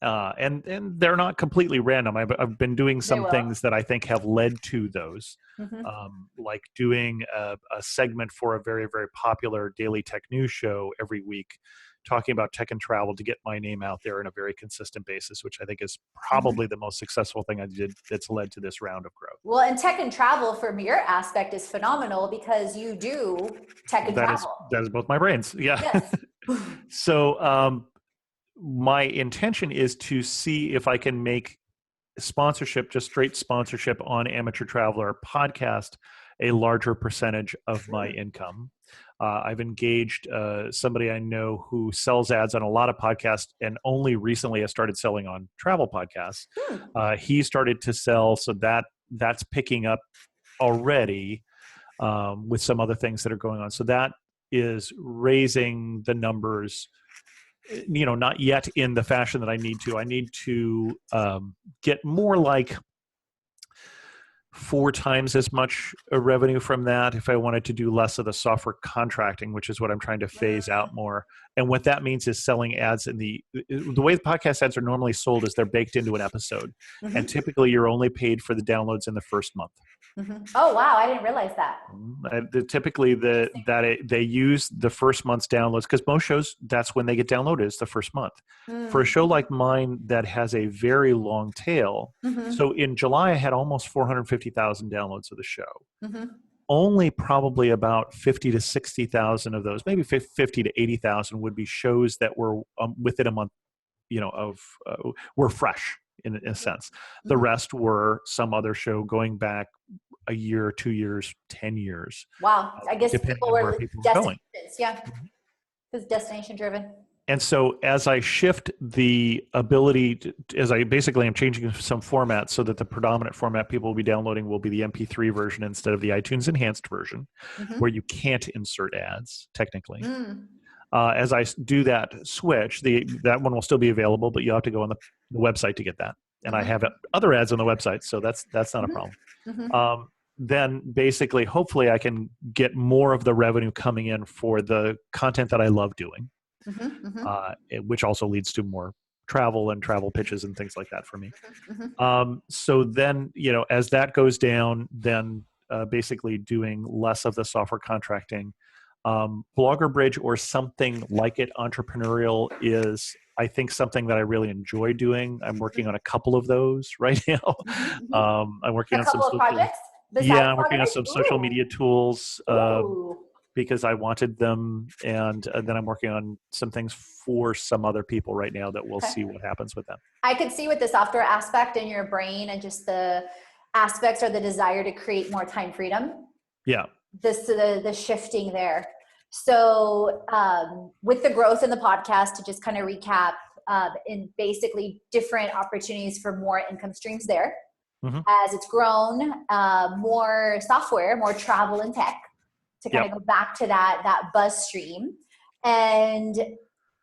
And they're not completely random. I've been doing some things that I think have led to those, like doing a segment for a very, very popular daily tech news show every week, talking about tech and travel to get my name out there on a very consistent basis, which I think is probably the most successful thing I did that's led to this round of growth. Well, and tech and travel from your aspect is phenomenal, because you do tech and travel. That is both my brains. Yeah. Yes. So my intention is to see if I can make sponsorship, just straight sponsorship on Amateur Traveler podcast, a larger percentage of my income. I've engaged somebody I know who sells ads on a lot of podcasts, and only recently has started selling on travel podcasts. He started to sell, so that's picking up already with some other things that are going on. So that is raising the numbers, not yet in the fashion that I need to. I need to get more like 4 times as much revenue from that if I wanted to do less of the software contracting, which is what I'm trying to phase out more. And what that means is selling ads in the way the podcast ads are normally sold is they're baked into an episode. And typically you're only paid for the downloads in the first month. Oh, wow. I didn't realize that. Typically they use the first month's downloads, because most shows, that's when they get downloaded, is the first month. For a show like mine that has a very long tail, so in July I had almost 450,000 downloads of the show. only probably about 50 to 60,000 of those, maybe 50 to 80,000 would be shows that were within a month, were fresh in a sense. The rest were some other show going back a year, 2 years, 10 years. Wow. I guess depending people on were where people were going. Yeah. It's destination driven. And so as I shift the ability to, as I basically am changing some formats so that the predominant format people will be downloading will be the MP3 version instead of the iTunes enhanced version, where you can't insert ads technically. As I do that switch, that one will still be available, but you have to go on the website to get that. And I have other ads on the website, so that's not a problem. Then basically, hopefully I can get more of the revenue coming in for the content that I love doing. Which also leads to more travel and travel pitches and things like that for me. So then, as that goes down, then basically doing less of the software contracting. Blogger Bridge or something like it, entrepreneurial, is, I think, something that I really enjoy doing. I'm working on a couple of those right now. I'm working on some projects. I'm working on some social media tools. Because I wanted them, and then I'm working on some things for some other people right now that we'll see what happens with them. I could see with the software aspect in your brain and just the aspects or the desire to create more time freedom. Yeah. The shifting there. So with the growth in the podcast, to just kind of recap, in basically different opportunities for more income streams there. As it's grown, more software, more travel and tech, to kind of go back to that buzz stream. And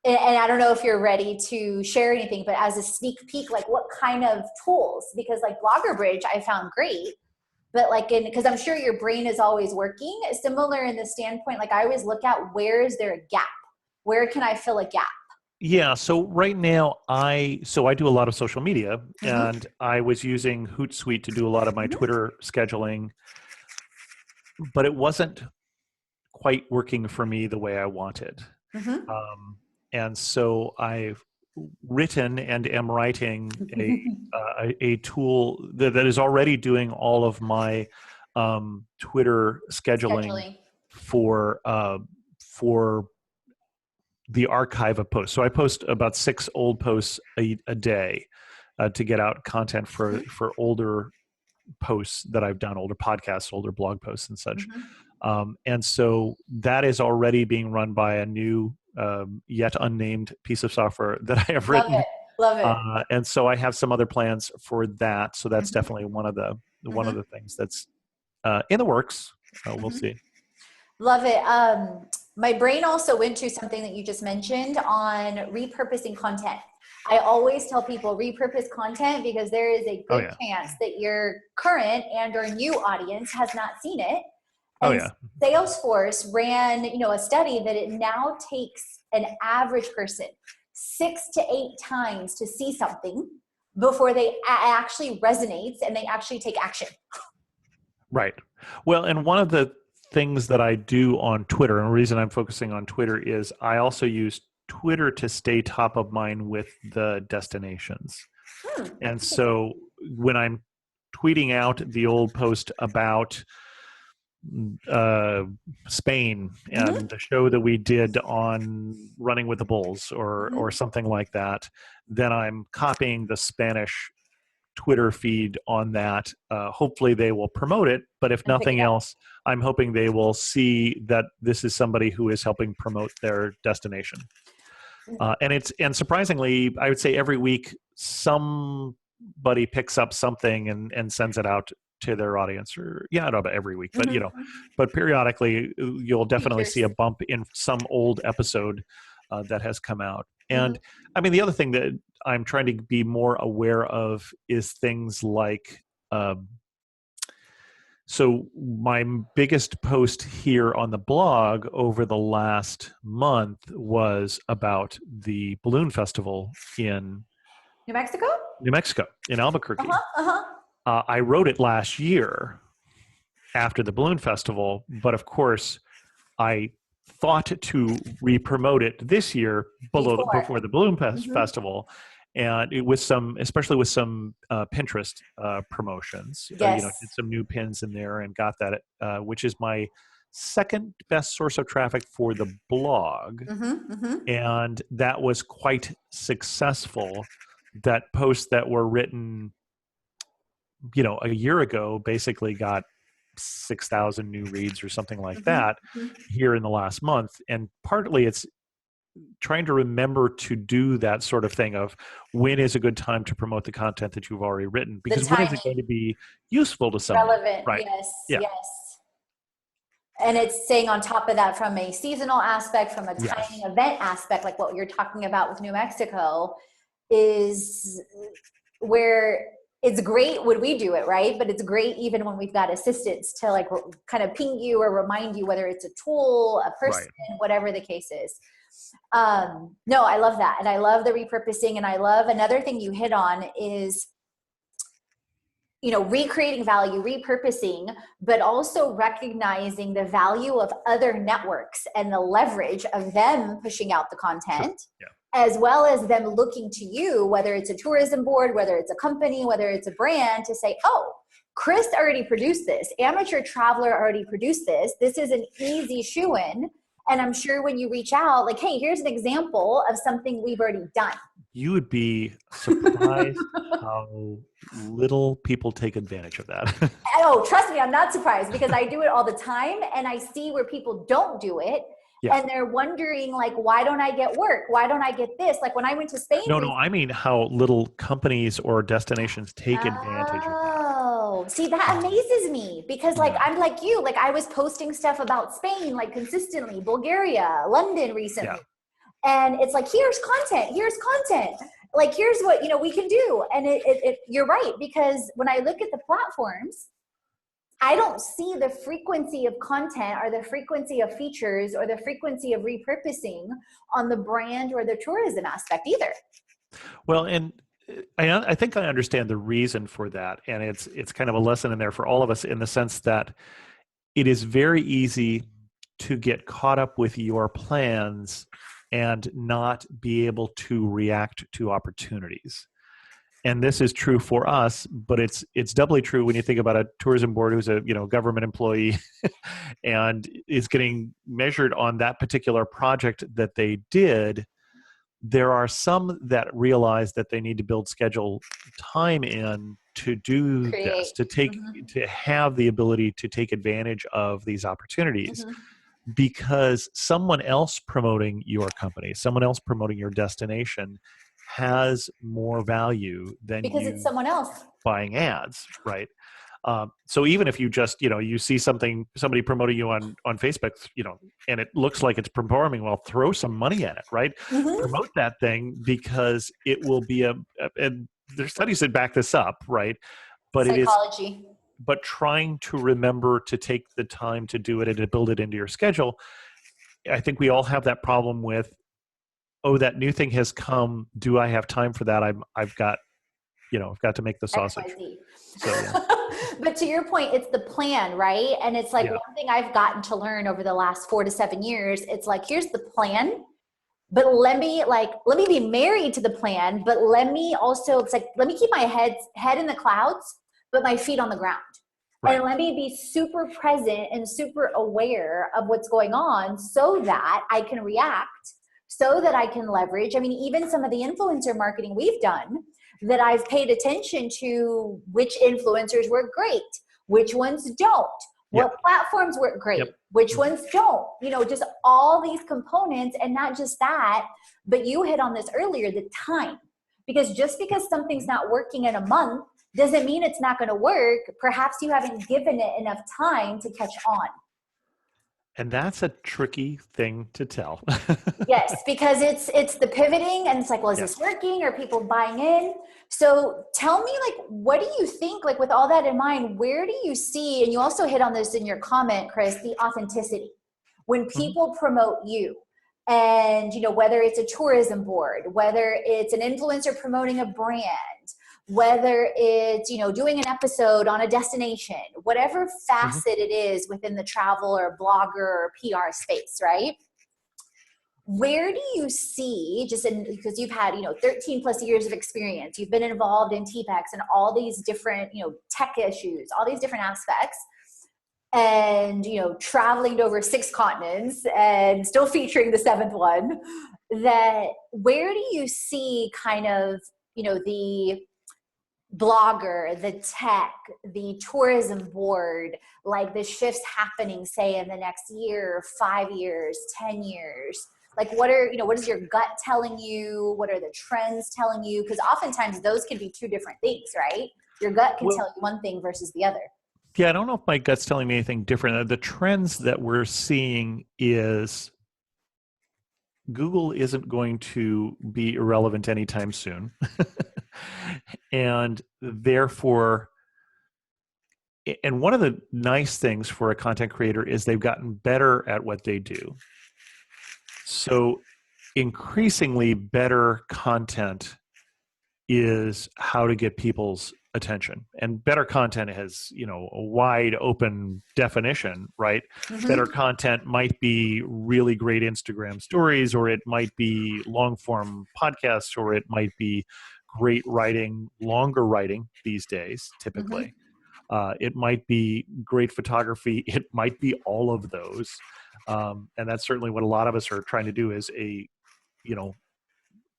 I don't know if you're ready to share anything, but as a sneak peek, like what kind of tools? Because like Blogger Bridge, I found great, but because I'm sure your brain is always working, similar in the standpoint, like I always look at, where is there a gap? Where can I fill a gap? Yeah. So right now I do a lot of social media, and I was using Hootsuite to do a lot of my Twitter scheduling, but it wasn't quite working for me the way I wanted. And so I've written and am writing a tool that is already doing all of my Twitter scheduling for the archive of posts. So I post about 6 old posts a day to get out content for older posts that I've done, older podcasts, older blog posts and such. And so that is already being run by a new, yet unnamed piece of software that I have written. Love it. And so I have some other plans for that. So that's definitely one of the things that's in the works. We'll see. Love it. My brain also went to something that you just mentioned on repurposing content. I always tell people repurpose content because there is a good chance that your current and or new audience has not seen it. And Salesforce ran, a study that it now takes an average person 6 to 8 times to see something before they actually resonates and they actually take action. Right. Well, and one of the things that I do on Twitter, and the reason I'm focusing on Twitter, is I also use Twitter to stay top of mind with the destinations. And so when I'm tweeting out the old post about Spain and the show that we did on running with the bulls or something like that, then I'm copying the Spanish Twitter feed on that. Hopefully they will promote it, but if nothing else, I'm hoping they will see that this is somebody who is helping promote their destination. And surprisingly, I would say every week somebody picks up something and sends it out to their audience, or I don't know about every week, but but periodically you'll definitely see a bump in some old episode that has come out. And I mean, the other thing that I'm trying to be more aware of is things like, so my biggest post here on the blog over the last month was about the balloon festival in New Mexico, in Albuquerque. I wrote it last year after the balloon festival, but of course I thought to re-promote it this year before the balloon festival. and especially with some Pinterest promotions. Yes. Did some new pins in there and got that, which is my second best source of traffic for the blog. And that was quite successful. That posts that were written, a year ago basically got 6,000 new reads or something like that here in the last month. And partly it's trying to remember to do that sort of thing of when is a good time to promote the content that you've already written, because when is it going to be useful to someone? Relevant. Right. Yes. And it's staying on top of that from a seasonal aspect, from a Yes. timing event aspect, like what you're talking about with New Mexico, is where it's great when we do it, right? But it's great even when we've got assistants to like kind of ping you or remind you, whether it's a tool, a person, whatever the case is. No, I love that. And I love the repurposing. And I love another thing you hit on is, recreating value, repurposing, but also recognizing the value of other networks and the leverage of them pushing out the content, as well as them looking to you, whether it's a tourism board, whether it's a company, whether it's a brand, to say, oh, Chris already produced this. Amateur Traveler already produced this. This is an easy shoe-in. And I'm sure when you reach out, like, hey, here's an example of something we've already done. You would be surprised how little people take advantage of that. Oh, trust me, I'm not surprised, because I do it all the time and I see where people don't do it. Yeah. And they're wondering, like, why don't I get work? Why don't I get this? Like when I went to Spain. No, I mean how little companies or destinations take advantage of that. Oh, see, that amazes me, because like, I'm like you, like I was posting stuff about Spain, like consistently, Bulgaria, London recently. Yeah. And it's like, here's content. Like, here's what, we can do. And you're right. Because when I look at the platforms, I don't see the frequency of content or the frequency of features or the frequency of repurposing on the brand or the tourism aspect either. Well, and I think I understand the reason for that. And it's kind of a lesson in there for all of us, in the sense that it is very easy to get caught up with your plans and not be able to react to opportunities. And this is true for us, but it's doubly true when you think about a tourism board who's a government employee and is getting measured on that particular project that they did. There are some that realize that they need to build schedule time in to do this, to have the ability to take advantage of these opportunities. Because someone else promoting your company, someone else promoting your destination has more value than it's someone else buying ads, right? So even if you just, you see somebody promoting you on Facebook, and it looks like it's performing well, throw some money at it, right? Promote that thing, because it will be and there's studies that back this up, right? But psychology. But trying to remember to take the time to do it and to build it into your schedule. I think we all have that problem with, oh, that new thing has come. Do I have time for that? I've got to make the sausage. So, yeah. But to your point, it's the plan, right? And it's like one thing I've gotten to learn over the last 4 to 7 years. It's like, here's the plan, but let me be married to the plan, but let me keep my head in the clouds, but my feet on the ground. Right. And let me be super present and super aware of what's going on, so that I can react, so that I can leverage. I mean, even some of the influencer marketing we've done, that I've paid attention to which influencers work great, which ones don't, what platforms work great, which ones don't, just all these components. And not just that, but you hit on this earlier, the time. Because just because something's not working in a month doesn't mean it's not going to work. Perhaps you haven't given it enough time to catch on. And that's a tricky thing to tell. Yes, because it's the pivoting, and it's like, well, is this working? Are people buying in? So tell me, like, what do you think, like, with all that in mind, where do you see, and you also hit on this in your comment, Chris, the authenticity. When people promote you, and, whether it's a tourism board, whether it's an influencer promoting a brand, whether it's, doing an episode on a destination, whatever facet it is within the travel or blogger or PR space, right? where do you see, because you've had, 13 plus years of experience, you've been involved in TBeX and all these different, tech issues, all these different aspects, and, traveling to over 6 continents and still featuring the 7th one, that where do you see kind of, the blogger, the tech, the tourism board, like the shifts happening, say in the next year, 5 years, 10 years? Like what is your gut telling you? What are the trends telling you? Because oftentimes those can be two different things, right? Your gut can tell you one thing versus the other. Yeah, I don't know if my gut's telling me anything different. The trends that we're seeing is Google isn't going to be irrelevant anytime soon. And therefore, and one of the nice things for a content creator is they've gotten better at what they do. So increasingly better content is how to get people's attention, and better content has, a wide open definition, right? Mm-hmm. Better content might be really great Instagram stories, or it might be long form podcasts, or it might be great writing, longer writing these days, typically. Mm-hmm. It might be great photography. It might be all of those. And that's certainly what a lot of us are trying to do is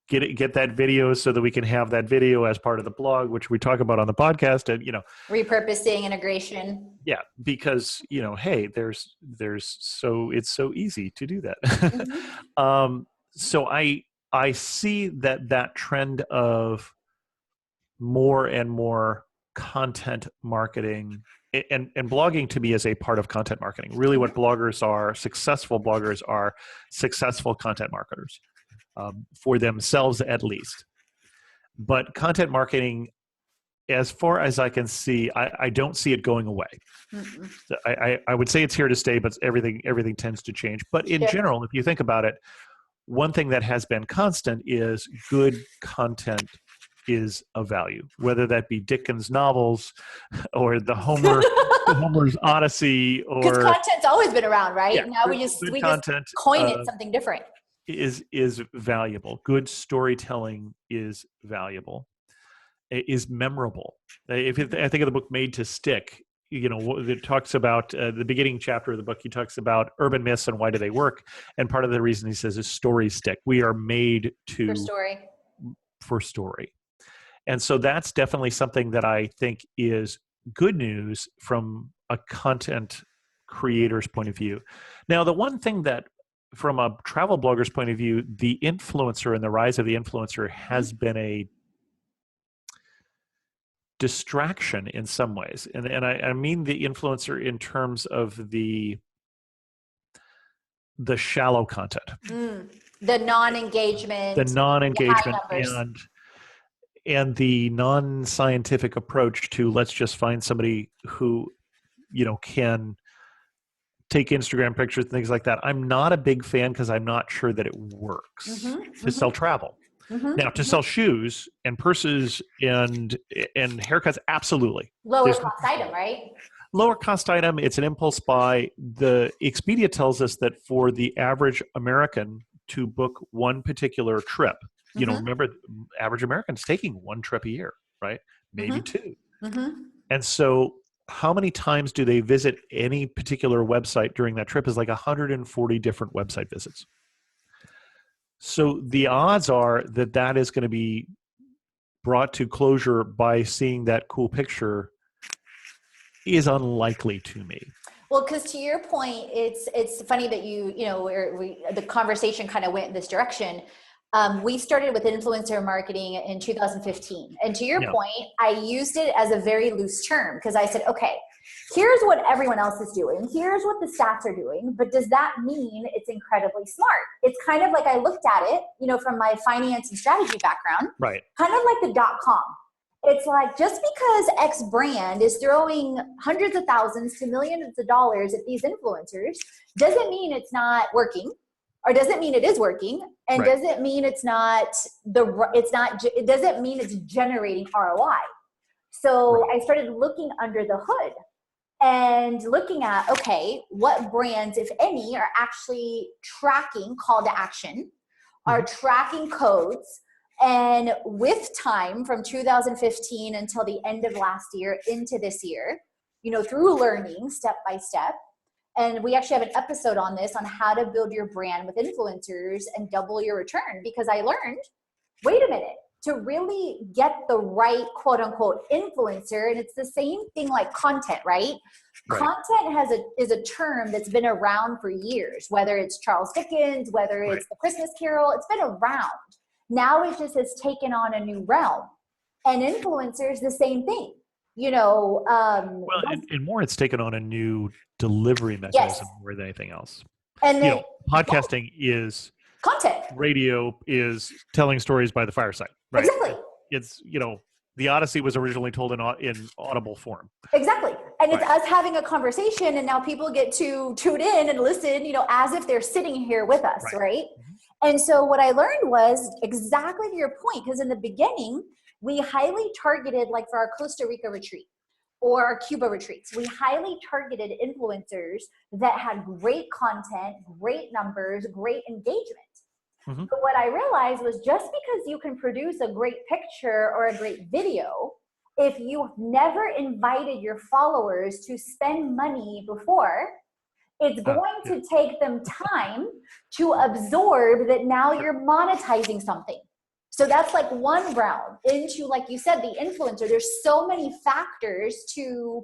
get that video so that we can have that video as part of the blog, which we talk about on the podcast, and, repurposing, integration. Yeah. Because, hey, it's so easy to do that. Mm-hmm. So I see that trend of more and more content marketing, and blogging to me is a part of content marketing. Really what bloggers are, successful bloggers are successful content marketers, for themselves at least. But content marketing, as far as I can see, I don't see it going away. Mm-hmm. I would say it's here to stay, but everything tends to change. But in general, if you think about it, one thing that has been constant is good content is of value, whether that be Dickens novels or the Homer's Odyssey, or because content's always been around, right? Yeah, now we just coin it something different. Is valuable. Good storytelling is valuable. Is memorable. I think of the book Made to Stick, it talks about the beginning chapter of the book. He talks about urban myths and why do they work, and part of the reason he says is stories stick. We are made for story. And so that's definitely something that I think is good news from a content creator's point of view. Now, the one thing that, from a travel blogger's point of view, the influencer and the rise of the influencer has been a distraction in some ways. And I mean the influencer in terms of the shallow content. The non-engagement. And the non-scientific approach to, let's just find somebody who, can take Instagram pictures and things like that. I'm not a big fan because I'm not sure that it works to sell travel. Mm-hmm. Now, to sell shoes and purses and haircuts, absolutely. Lower cost item, right? Lower cost item. It's an impulse buy. The Expedia tells us that for the average American to book one particular trip, remember, average American's taking one trip a year, right? Maybe two. Mm-hmm. And so how many times do they visit any particular website during that trip is like 140 different website visits. So the odds are that is going to be brought to closure by seeing that cool picture is unlikely to me. Well, because to your point, it's funny that the conversation kind of went in this direction. We started with influencer marketing in 2015. And to your point, I used it as a very loose term because I said, okay, here's what everyone else is doing. Here's what the stats are doing. But does that mean it's incredibly smart? It's kind of like I looked at it, from my finance and strategy background, right? Kind of like the .com. It's like, just because X brand is throwing hundreds of thousands to millions of dollars at these influencers doesn't mean it's not working. Or doesn't mean it is working, and doesn't mean it doesn't mean it's generating ROI. So I started looking under the hood and looking at, okay, what brands, if any, are actually tracking call to action, are tracking codes, and with time from 2015 until the end of last year into this year, through learning step by step. And we actually have an episode on this, on how to build your brand with influencers and double your return, because I learned, wait a minute, to really get the right quote unquote influencer, and it's the same thing like content, right? Content is a term that's been around for years, whether it's Charles Dickens, whether it's the Christmas Carol, it's been around. Now it just has taken on a new realm. And influencers, the same thing. Well, and more, it's taken on a new delivery mechanism more than anything else. And podcasting is content. Radio is telling stories by the fireside. Right? Exactly. It's the Odyssey was originally told in audible form. Exactly. And it's us having a conversation, and now people get to tune in and listen, as if they're sitting here with us, right? And so what I learned was exactly to your point, because in the beginning, we highly targeted, like for our Costa Rica retreat or our Cuba retreats, we highly targeted influencers that had great content, great numbers, great engagement. But what I realized was, just because you can produce a great picture or a great video, if you've never invited your followers to spend money before, it's going to take them time to absorb that now you're monetizing something. So that's like one round into, like you said, the influencer. There's so many factors to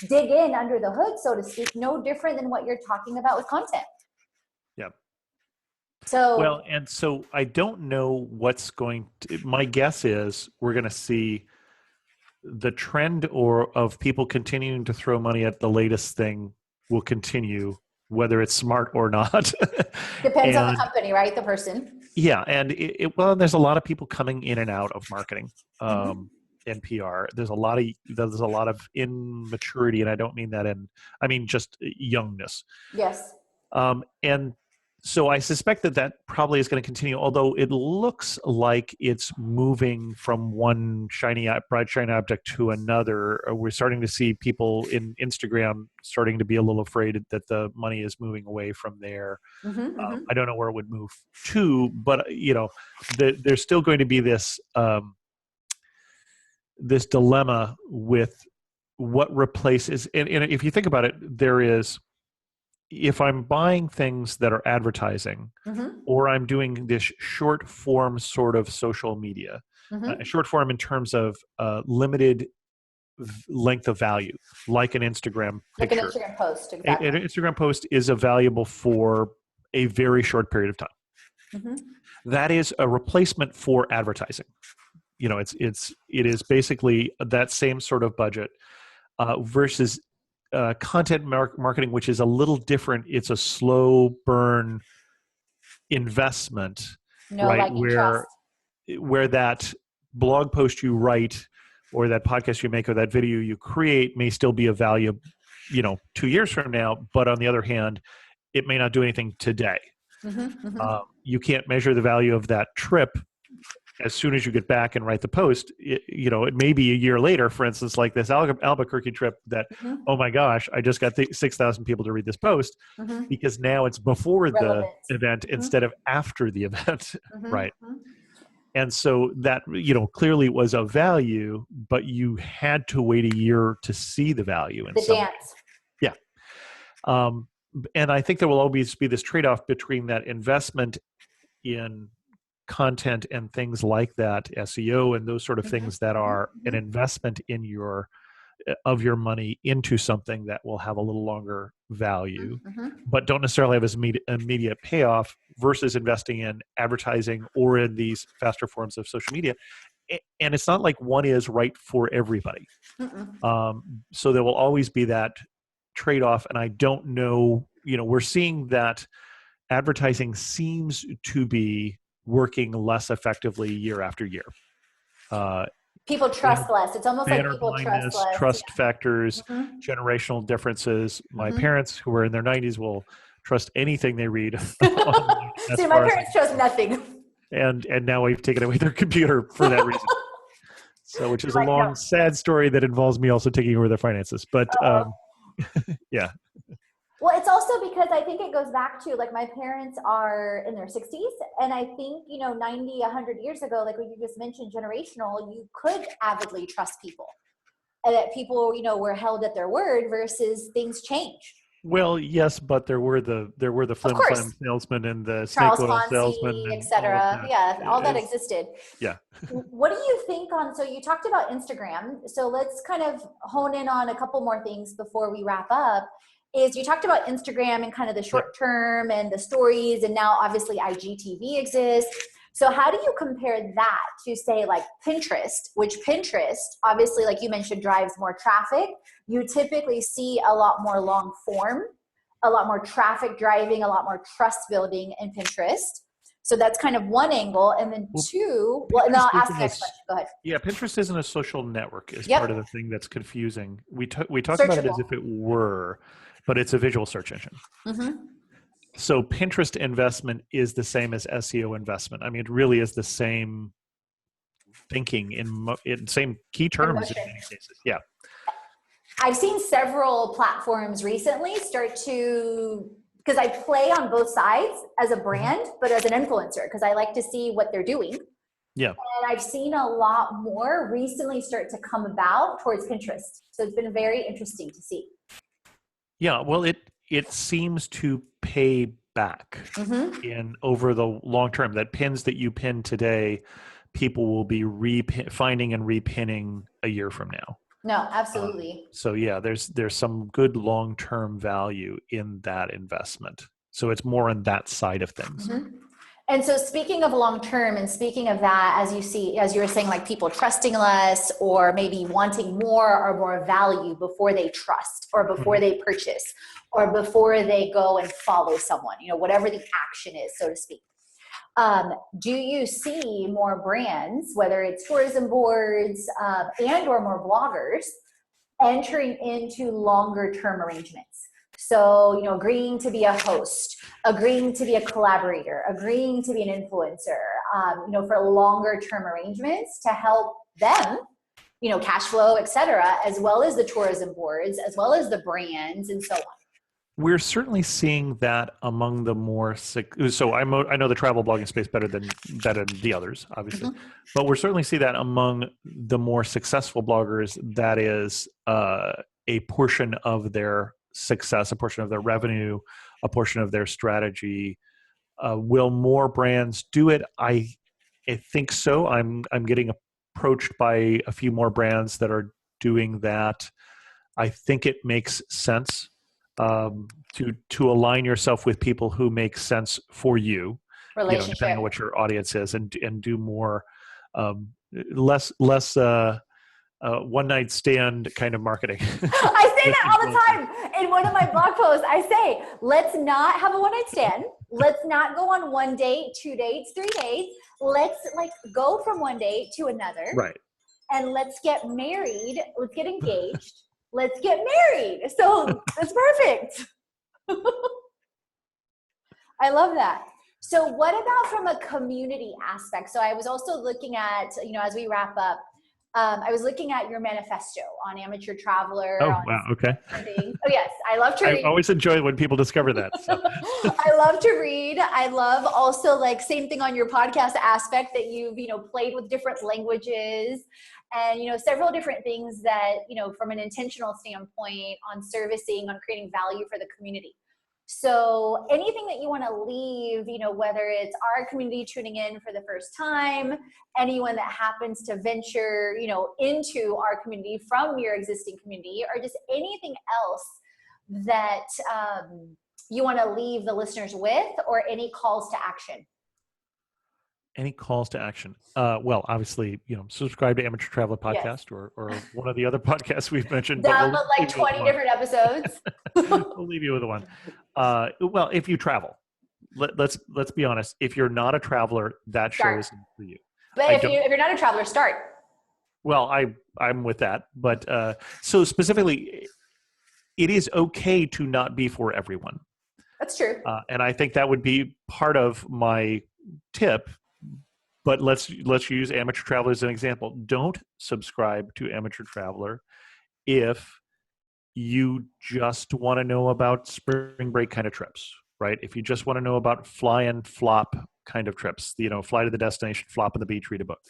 dig in under the hood, so to speak, no different than what you're talking about with content. Yep. So so I don't know what's going to, my guess is we're going to see the trend of people continuing to throw money at the latest thing will continue, whether it's smart or not. Depends on the company, right? The person. Yeah. And there's a lot of people coming in and out of marketing and PR. There's a lot of immaturity, and I don't mean that I mean just youngness. Yes. And so I suspect that probably is going to continue, although it looks like it's moving from one bright shiny object to another. We're starting to see people in Instagram starting to be a little afraid that the money is moving away from there. I don't know where it would move to, but there's still going to be this this dilemma with what replaces. And if you think about it, there is. If I'm buying things that are advertising, or I'm doing this short form sort of social media, short form in terms of limited length of value, like an Instagram picture. Like an Instagram post, exactly. An Instagram post is valuable for a very short period of time. That is a replacement for advertising. It is basically that same sort of budget versus content marketing, which is a little different. It's a slow burn investment, right? Where that blog post you write, or that podcast you make, or that video you create may still be of value, 2 years from now. But on the other hand, it may not do anything today. You can't measure the value of that trip as soon as you get back and write the post. It may be a year later, for instance, like this Albuquerque trip that, oh my gosh, I just got 6,000 people to read this post, because now it's before the event instead of after the event, right? And so that, clearly was of value, but you had to wait a year to see the value in the dance. Yeah. And I think there will always be this trade-off between that investment in content and things like that, SEO and those sort of things that are an investment in your money into something that will have a little longer value, but don't necessarily have as immediate payoff, versus investing in advertising or in these faster forms of social media. And it's not like one is right for everybody. So there will always be that trade-off. And I don't know, we're seeing that advertising seems to be working less effectively year after year. People trust less. It's almost like people trust less. Trust factors, generational differences. My parents, who are in their 90s, will trust anything they read. See, my parents trust nothing. And now we've taken away their computer for that reason. So, which is a long, sad story that involves me also taking over their finances. But Yeah. Well, it's also because I think it goes back to, like, my parents are in their 60s. And I think, 90, 100 years ago, like what you just mentioned, generational, you could avidly trust people. And that people, were held at their word versus things change. Well, yes, but there were the Of flim course. flam salesmen and the snake Charles oil salesmen Ponzi, and all of etc. that. Yeah, all that existed. Yeah. What do you think on, so you talked about Instagram. So let's kind of hone in on a couple more things before we wrap up. Is you talked about Instagram and kind of the short term and the stories, and now obviously IGTV exists. So how do you compare that to, say, like Pinterest, which Pinterest, obviously, like you mentioned, drives more traffic. You typically see a lot more long form, a lot more traffic driving, a lot more trust building in Pinterest. So that's kind of one angle. And then two, well, and I'll ask the next question. Go ahead. Yeah, Pinterest isn't a social network is Yep. part of the thing that's confusing. We talk Searchable. about it as if it were, but it's a visual search engine. Mm-hmm. So Pinterest investment is the same as SEO investment. I mean, it really is the same thinking in same key terms in many cases. Yeah. I've seen several platforms recently start to, because I play on both sides as a brand, but as an influencer, because I like to see what they're doing. Yeah. And I've seen a lot more recently start to come about towards Pinterest. So it's been very interesting to see. Yeah. Well, it seems to pay back in over the long term. That pins that you pin today, people will be finding and repinning a year from now. No, absolutely. So yeah, there's some good long-term value in that investment. So it's more on that side of things. And so speaking of long-term and speaking of that, as you were saying, like people trusting less or maybe wanting more or more value before they trust or before they purchase or before they go and follow someone, whatever the action is, so to speak. Do you see more brands, whether it's tourism boards and or more bloggers, entering into longer term arrangements? So, agreeing to be a host, agreeing to be a collaborator, agreeing to be an influencer, for longer term arrangements to help them, cash flow, et cetera, as well as the tourism boards, as well as the brands and so on. We're certainly seeing that among the more so I know the travel blogging space better than the others, obviously, but we're certainly see that among the more successful bloggers. That is a portion of their success, a portion of their revenue, a portion of their strategy. Will more brands do it? I think so. I'm getting approached by a few more brands that are doing that. I think it makes sense. To align yourself with people who make sense for you, depending on what your audience is, and do more, less one night stand kind of marketing. I say that all the time in one of my blog posts. I say, let's not have a one night stand. Let's not go on 1 date, 2 dates, 3 dates. Let's go from one date to another. Right. And let's get married. Let's get engaged. Let's get married. So it's perfect. I love that. So what about from a community aspect? So I was also looking at, as we wrap up, I was looking at your manifesto on Amateur Traveler. Oh, wow. Okay. Oh, yes. I love to read. I always enjoy when people discover that. So. I love to read. I love also same thing on your podcast aspect that you've, played with different languages and, several different things that, from an intentional standpoint on servicing, on creating value for the community. So anything that you want to leave, whether it's our community tuning in for the first time, anyone that happens to venture, into our community from your existing community, or just anything else that you want to leave the listeners with, or any calls to action? Any calls to action? Well, obviously, subscribe to Amateur Traveler Podcast, yes. or one of the other podcasts we've mentioned. Download 20 different episodes. We'll leave you with one. Well, if you travel, let's be honest. If you're not a traveler, that show isn't for you. But if you're not a traveler, start. Well, I'm with that, but so specifically, it is okay to not be for everyone. That's true. And I think that would be part of my tip. But let's use Amateur Traveler as an example. Don't subscribe to Amateur Traveler if you just want to know about spring break kind of trips, right? If you just want to know about fly and flop kind of trips, fly to the destination, flop on the beach, read a book.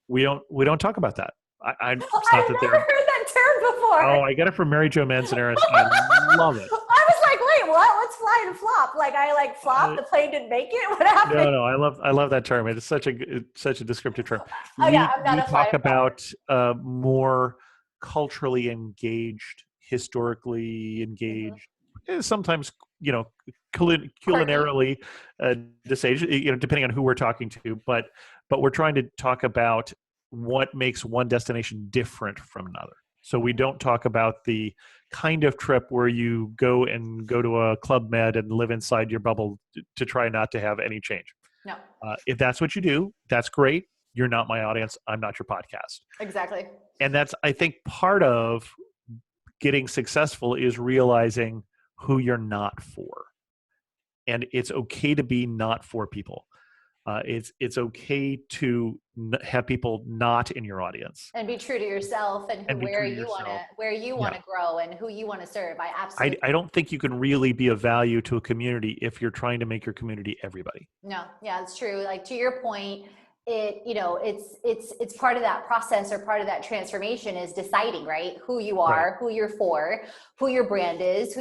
We don't talk about that. It's not I've that never heard that term Oh, before. I got it from Mary Jo Manzanares. I love it. I was like, wait, what? What's fly and flop? Like I like flop, the plane didn't make it? What happened? No, I love that term. It's such a descriptive term. Oh yeah, We I'm not a fly talk and flop. about more culturally engaged, historically engaged, sometimes Quirky. culinarily disaged, depending on who we're talking to. But we're trying to talk about what makes one destination different from another. So we don't talk about the kind of trip where you go to a Club Med and live inside your bubble to try not to have any change. No. If that's what you do, that's great. You're not my audience. I'm not your podcast. Exactly. And that's, I think, part of getting successful is realizing who you're not for. And it's okay to be not for people. It's okay to have people not in your audience and be true to yourself and be where true to you want to yourself. grow and who you want to serve. I absolutely I don't think you can really be of value to a community if you're trying to make your community everybody. No, yeah, it's true. Like to your point, it's part of that process or part of that transformation is deciding, right? Who you are, Right. who you're for, who your brand is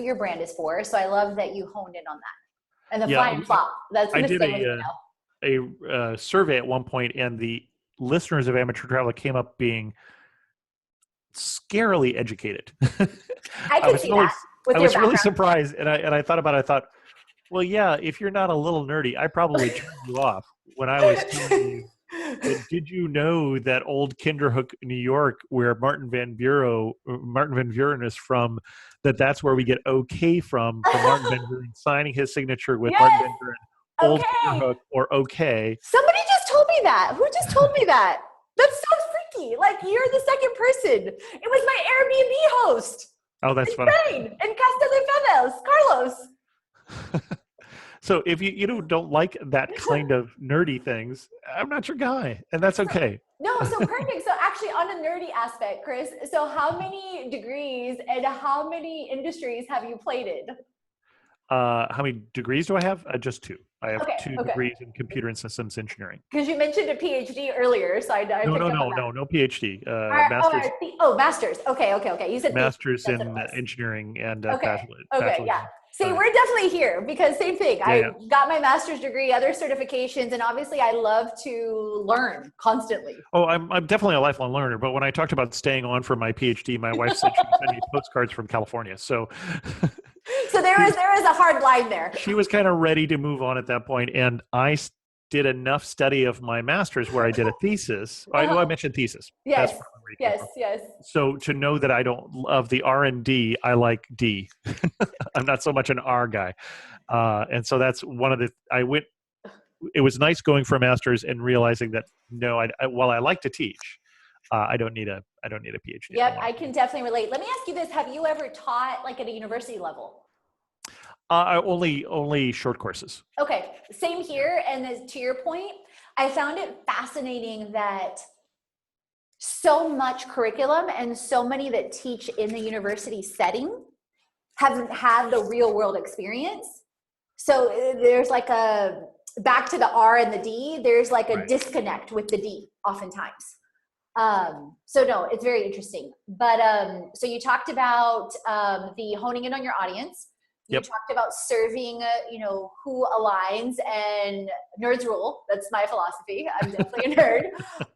for. So I love that you honed in on that. And the fly and flop, that's I going to did stay with me now. a survey at one point, and the listeners of Amateur Traveler came up being scarily educated. I can see that with I your was really background. surprised, and I thought about it. I thought, well, yeah, if you're not a little nerdy, I probably turned you off when I was telling you. Did you know that old Kinderhook, New York, where Martin Van Buren is from, that's where we get okay from Martin Van Buren signing his signature with Martin Van Buren, old Kinderhook or okay. Somebody just told me that. Who just told me that? That's so freaky. Like you're the second person. It was my Airbnb host. Oh, that's funny. In Casa de Favels, Carlos. So if you don't like that kind of nerdy things, I'm not your guy, and that's okay. No, so perfect. So actually on a nerdy aspect, Chris, so how many degrees and how many industries have you played in? How many degrees do I have? Just 2. I have 2 Okay. degrees in computer and systems engineering. Because you mentioned a PhD earlier, so I picked up on that. No PhD. Masters. Masters. Okay. You said masters in engineering and bachelor's. Yeah. See, we're definitely here because same thing. I got my master's degree, other certifications, and obviously I love to learn constantly. Oh, I'm definitely a lifelong learner. But when I talked about staying on for my PhD, my wife said she would send me postcards from California. So there is a hard line there. She was kind of ready to move on at that point, and I did enough study of my master's where I did a thesis. I mentioned thesis. Yes. So to know that I don't love the R&D, I like D. I'm not so much an R guy, and so that's one of the. It was nice going for a master's and realizing that while I like to teach, I don't need a PhD. Yep, I can definitely relate. Let me ask you this: have you ever taught like at a university level? Only short courses. Okay, same here. And to your point, I found it fascinating that so much curriculum and so many that teach in the university setting haven't had the real world experience. So there's like back to the R and the D, there's like a disconnect with the D oftentimes. So no, it's very interesting. But so you talked about the honing in on your audience. You talked about serving, who aligns, and nerds rule. That's my philosophy. I'm definitely a nerd.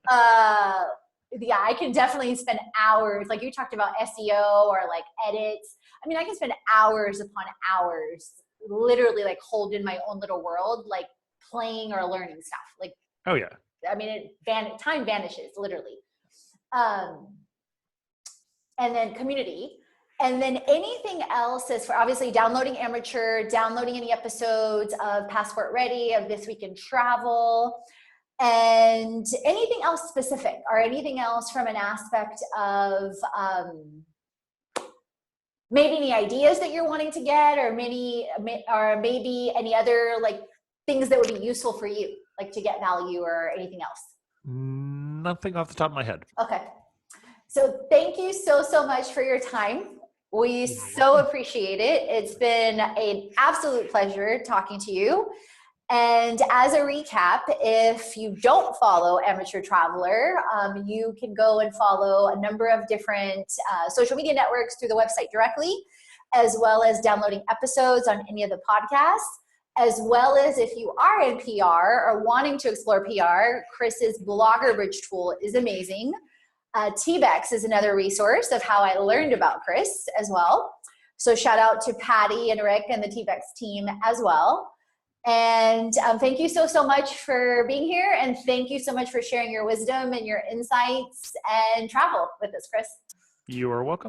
I can definitely spend hours, like you talked about SEO or like edits. I mean, I can spend hours upon hours, literally like hold in my own little world, like playing or learning stuff. Like, oh yeah. I mean, time vanishes literally. And then community. And then anything else is for obviously downloading Amateur, downloading any episodes of Passport Ready, of This Week in Travel, and anything else specific or anything else from an aspect of maybe any ideas that you're wanting to get or maybe any other like things that would be useful for you, like to get value or anything else? Nothing off the top of my head. Okay. So thank you so much for your time. We so appreciate it. It's been an absolute pleasure talking to you. And as a recap, if you don't follow Amateur Traveler, you can go and follow a number of different social media networks through the website directly, as well as downloading episodes on any of the podcasts, as well as if you are in PR or wanting to explore PR, Chris's Blogger Bridge tool is amazing. TBeX is another resource of how I learned about Chris as well. So shout out to Patty and Rick and the TBeX team as well. And thank you so much for being here. And thank you so much for sharing your wisdom and your insights and travel with us, Chris. You are welcome.